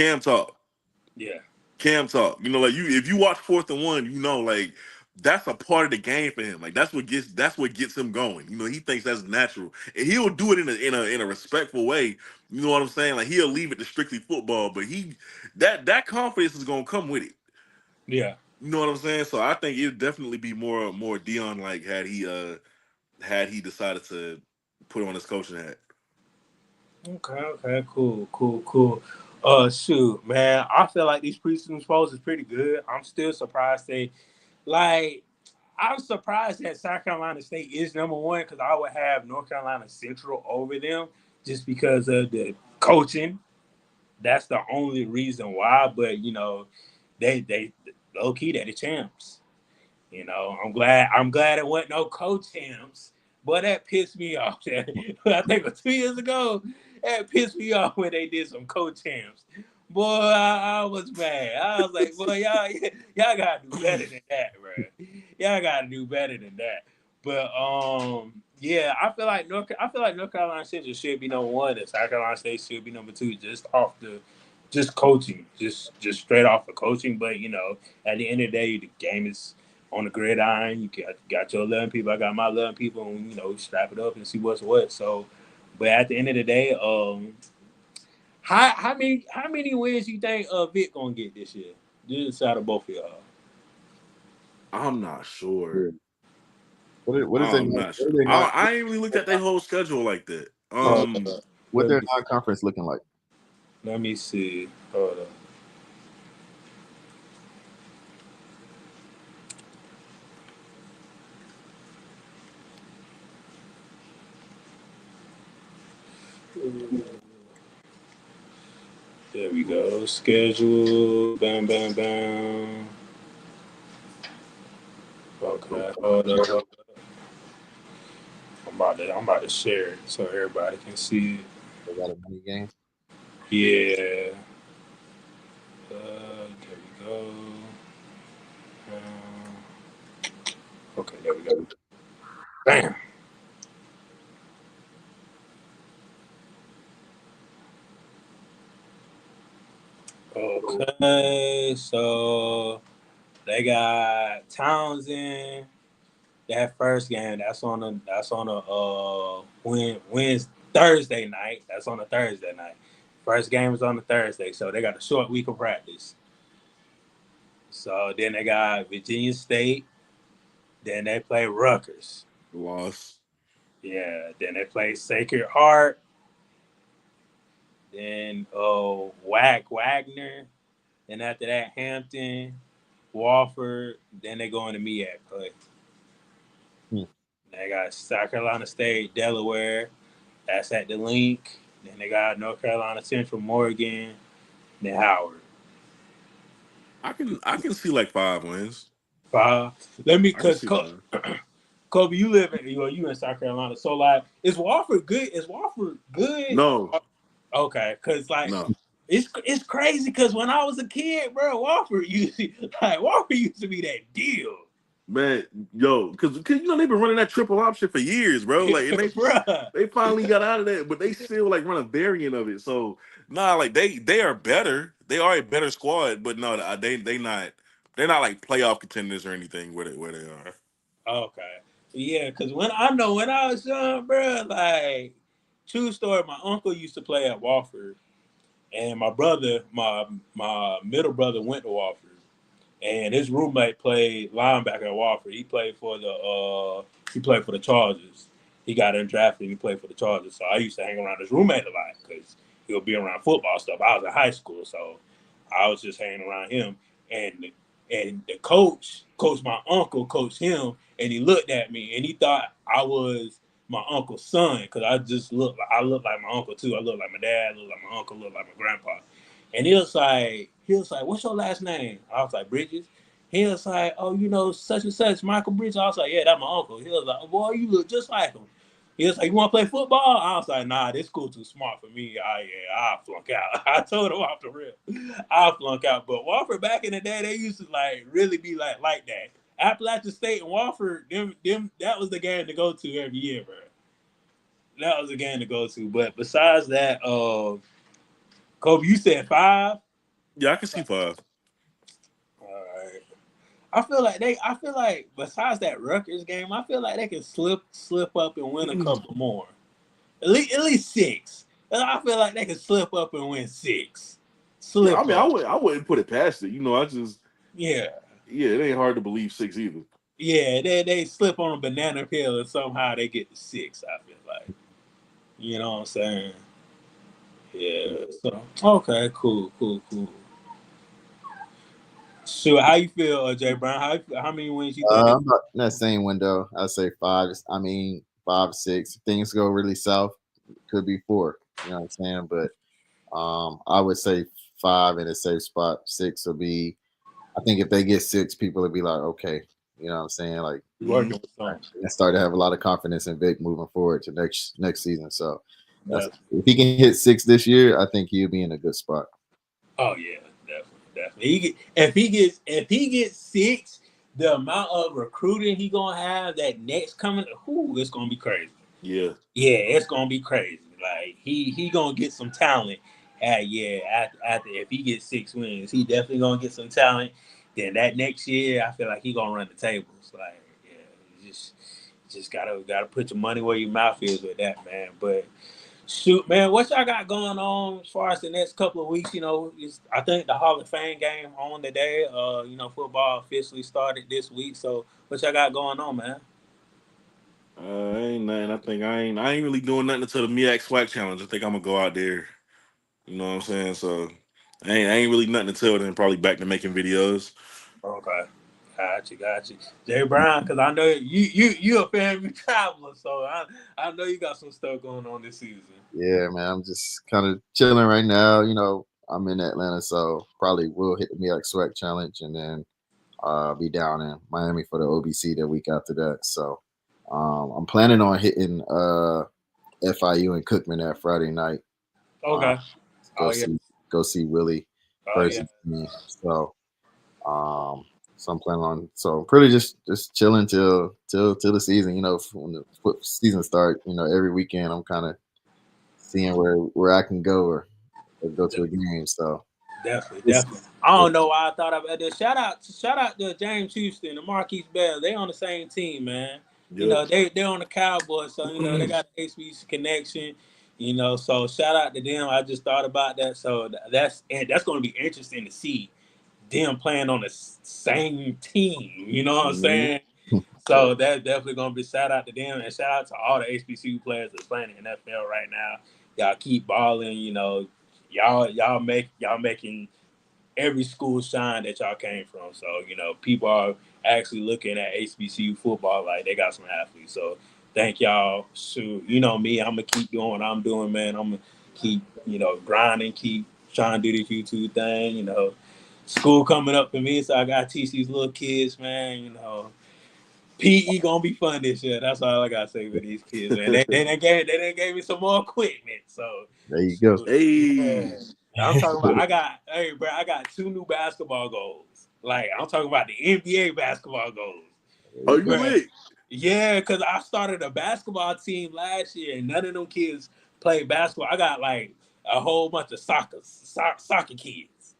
A: Yeah,
B: Like if you watch 4th and 1, like that's a part of the game for him. Like that's what gets him going. He thinks that's natural, and he'll do it in a respectful way. You know what I'm saying? Like he'll leave it to strictly football, but that confidence is gonna come with it.
A: yeah.
B: You know what I'm saying? So I think it'd definitely be more Dion like had he decided to put on his coaching hat.
A: Okay, okay, cool, cool, cool. Shoot, man, I feel like these preseason polls is pretty good. I'm still surprised like. I'm surprised that South Carolina State is number one, because I would have North Carolina Central over them just because of the coaching. That's the only reason why. But they low key they're the champs. I'm glad it wasn't no co-champs, but that pissed me off. I think it was 2 years ago. That pissed me off when they did some co-champs. Boy, I was mad. I was like, boy, y'all gotta do better than that, bro. Y'all gotta do better than that. But yeah, I feel like North Carolina Central should be number one, and South Carolina State should be number two, just coaching, just straight off the coaching. But at the end of the day, the game is on the gridiron. You got your 11 people. I got my 11 people, and strap it up and see what's what. So, but at the end of the day, how many wins you think Vic gonna get this year? Just out of both of y'all.
B: I'm not sure.
C: Yeah. What is their
B: I'm not
C: what
B: sure.
C: are they not
B: I ain't really looked at their whole schedule like that.
A: Uh,
C: what
A: let
C: their
A: me
C: non-conference looking like?
A: let me see. Hold on. There we go. Schedule. Bam, bam, bam. Okay. Hold on. I'm about to share it so everybody can see it.
C: They got as many games.
A: Yeah. There we go. Okay, there we go. Bam. Okay, so they got Townsend. That first game, that's on a Wednesday, Thursday night. That's on a Thursday night. First game is on a Thursday, so they got a short week of practice. So then they got Virginia State. Then they play Rutgers.
B: Loss.
A: Yeah. Then they play Sacred Heart. Then Wagner. Then after that, Hampton, Wofford. Then they go into MEAC play. They got South Carolina State, Delaware. That's at the link. Then they got North Carolina Central, Morgan, then Howard.
B: I can see like 5 wins.
A: Let me,
B: I can
A: cause
B: see 5.
A: Kobe, you live in you in South Carolina, so like, is Wofford good? Is Wofford good?
B: No,
A: Okay, cause like
B: no.
A: it's crazy. Cause when I was a kid, bro, Wofford used to be that deal,
B: Man, yo, because you know they've been running that triple option for years, bro. Like, and
A: Bruh.
B: they finally got out of that, but they still like run a variant of it. So nah, like they are better. They are a better squad, but no, they're not like playoff contenders or anything where they are.
A: Okay, yeah, cause when I was young, bro, like true story, my uncle used to play at Wofford, and my brother, my middle brother, went to Wofford. And his roommate played linebacker at Wofford. He played for the Chargers. He got undrafted and he played for the Chargers. So I used to hang around his roommate a lot because he would be around football stuff. I was in high school, so I was just hanging around him. And the coach my uncle, coached him, and he looked at me and he thought I was my uncle's son because I look like my uncle too. I look like my dad, look like my uncle, look like my grandpa. And he was like, what's your last name? I was like, Bridges. He was like, oh, such and such, Michael Bridges. I was like, yeah, that's my uncle. He was like, oh, boy, you look just like him. He was like, you want to play football? I was like, nah, this school too smart for me. I'll flunk out. I told him off the rip. I'll flunk out. But Wofford back in the day, they used to like really be like that. Appalachian State and Wofford, them that was the game to go to every year, bro. That was the game to go to. But besides that, Kobe, you said 5.
B: Yeah, I can see 5.
A: All right. I feel like besides that Rutgers game, I feel like they can slip up and win a couple more. At least 6. I feel like they can slip up and win 6.
B: Yeah,
A: Slip
B: I mean,
A: up.
B: I wouldn't put it past it.
A: Yeah.
B: Yeah, it ain't hard to believe 6 either.
A: Yeah, they slip on a banana peel and somehow they get to 6, I feel like. You know what I'm saying? Yeah. So okay, cool. So how you feel, Jay Brown? How many wins you think?
C: I'm not in that same window. I'd say 5. I mean, 5, 6. If things go really south, could be 4. You know what I'm saying? But I would say 5 in a safe spot. 6 will be. I think if they get 6, people will be like, okay, you know what I'm saying? Like,
A: Working with something.
C: and start to have a lot of confidence in Vic moving forward to next season. So
A: Yeah.
C: if he can hit 6 this year, I think he'll be in a good spot.
A: Oh yeah, definitely. If he gets 6, the amount of recruiting he gonna have that next coming, it's gonna be crazy.
B: Yeah.
A: Yeah, it's gonna be crazy. Like he gonna get some talent. After if he gets 6 wins, he definitely gonna get some talent. Then that next year, I feel like he gonna run the tables. Like yeah, you just gotta put your money where your mouth is with that, man. But shoot, man, what y'all got going on as far as the next couple of weeks? I think the Hall of Fame game on today. Football officially started this week. So what y'all got going on, man?
B: Ain't nothing. I ain't really doing nothing until the MEAC SWAC challenge. I think I'm gonna go out there. You know what I'm saying? So I ain't really nothing until then. Probably back to making videos.
A: Okay. Got you. Jay Brown, because I know you a family traveler, so I know you got some stuff going on this season.
C: Yeah, man. I'm just kind of chilling right now. You know, I'm in Atlanta, so probably will hit the MEAC Swag Challenge and then be down in Miami for the OBC the week after that. So I'm planning on hitting FIU and Cookman that Friday night.
A: Okay.
C: Go see Willie
A: Oh yeah.
C: versus me. So I'm planning on pretty just chilling till the season. You know, when the season start. You know, every weekend I'm kind of seeing where I can go or go to a game. So
A: Definitely. I don't know why I thought about this. Shout out to James Houston and Marquise Bell. They on the same team, man. You know, they're on the Cowboys, so you know they got the HBC connection. You know, so shout out to them. I just thought about that. So that's going to be interesting to see them playing on the same team. You know what I'm saying? So that's definitely gonna be shout out to them and shout out to all the HBCU players that's playing in the NFL right now. Y'all keep balling. You know, y'all making every school shine that y'all came from. So you know, people are actually looking at HBCU football like they got some athletes. So thank y'all. Shoot, you know me, I'm gonna keep doing what I'm doing, man. I'm gonna keep grinding, keep trying to do this YouTube thing. You know, school coming up for me, so I gotta teach these little kids, man. You know. PE gonna be fun this year. That's all I gotta say for these kids, man. They done gave me some more equipment. So
C: There you go.
A: yeah. I'm talking about I got 2 new basketball goals. Like I'm talking about the NBA basketball goals.
B: Oh, you
A: Bruh.
B: lit?
A: Yeah, because I started a basketball team last year and none of them kids played basketball. I got like a whole bunch of soccer kids.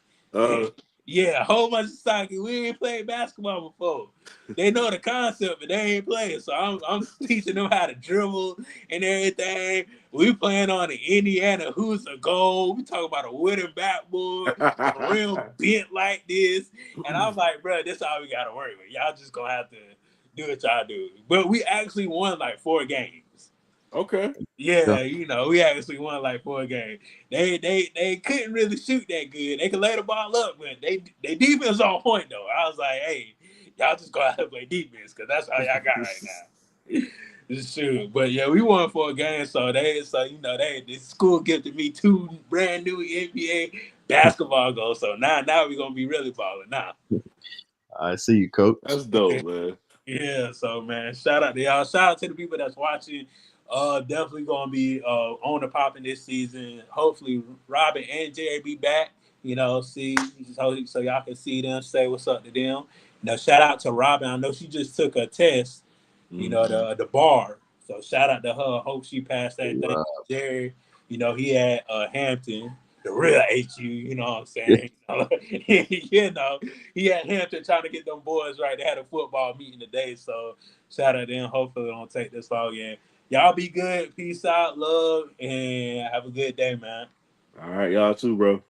A: Yeah, a whole bunch of soccer. We ain't played basketball before. They know the concept, but they ain't playing. So I'm teaching them how to dribble and everything. We playing on the Indiana Who's a Goal. We talking about a wooden backboard, a real bent like this. And I'm like, bro, this all we gotta work with. Y'all just gonna have to do what y'all do. But we actually won like 4 games.
B: Okay.
A: Yeah, you know, we actually won like 4 games. They couldn't really shoot that good. They could lay the ball up, but they defense on point though. I was like, hey, y'all just go out and play defense because that's all y'all got right now. Shoot, but yeah, we won 4 games, so this school gifted me 2 brand new NBA basketball goals. So now we're gonna be really balling now.
C: I see you, coach.
B: That's dope, man.
A: Yeah, so man, shout out to y'all. Shout out to the people that's watching. Definitely gonna be on the popping this season. Hopefully, Robin and Jay be back. You know, so y'all can see them, say what's up to them. Now, shout out to Robin. I know she just took a test. You know, the bar. So shout out to her. Hope she passed that thing. Jerry, you know, he had Hampton, the real HU. You know what I'm saying? You know, he had Hampton trying to get them boys right. They had a football meeting today. So shout out to them. Hopefully, they don't take this long again. Y'all be good. Peace out, love, and have a good day, man.
B: All right, y'all too, bro.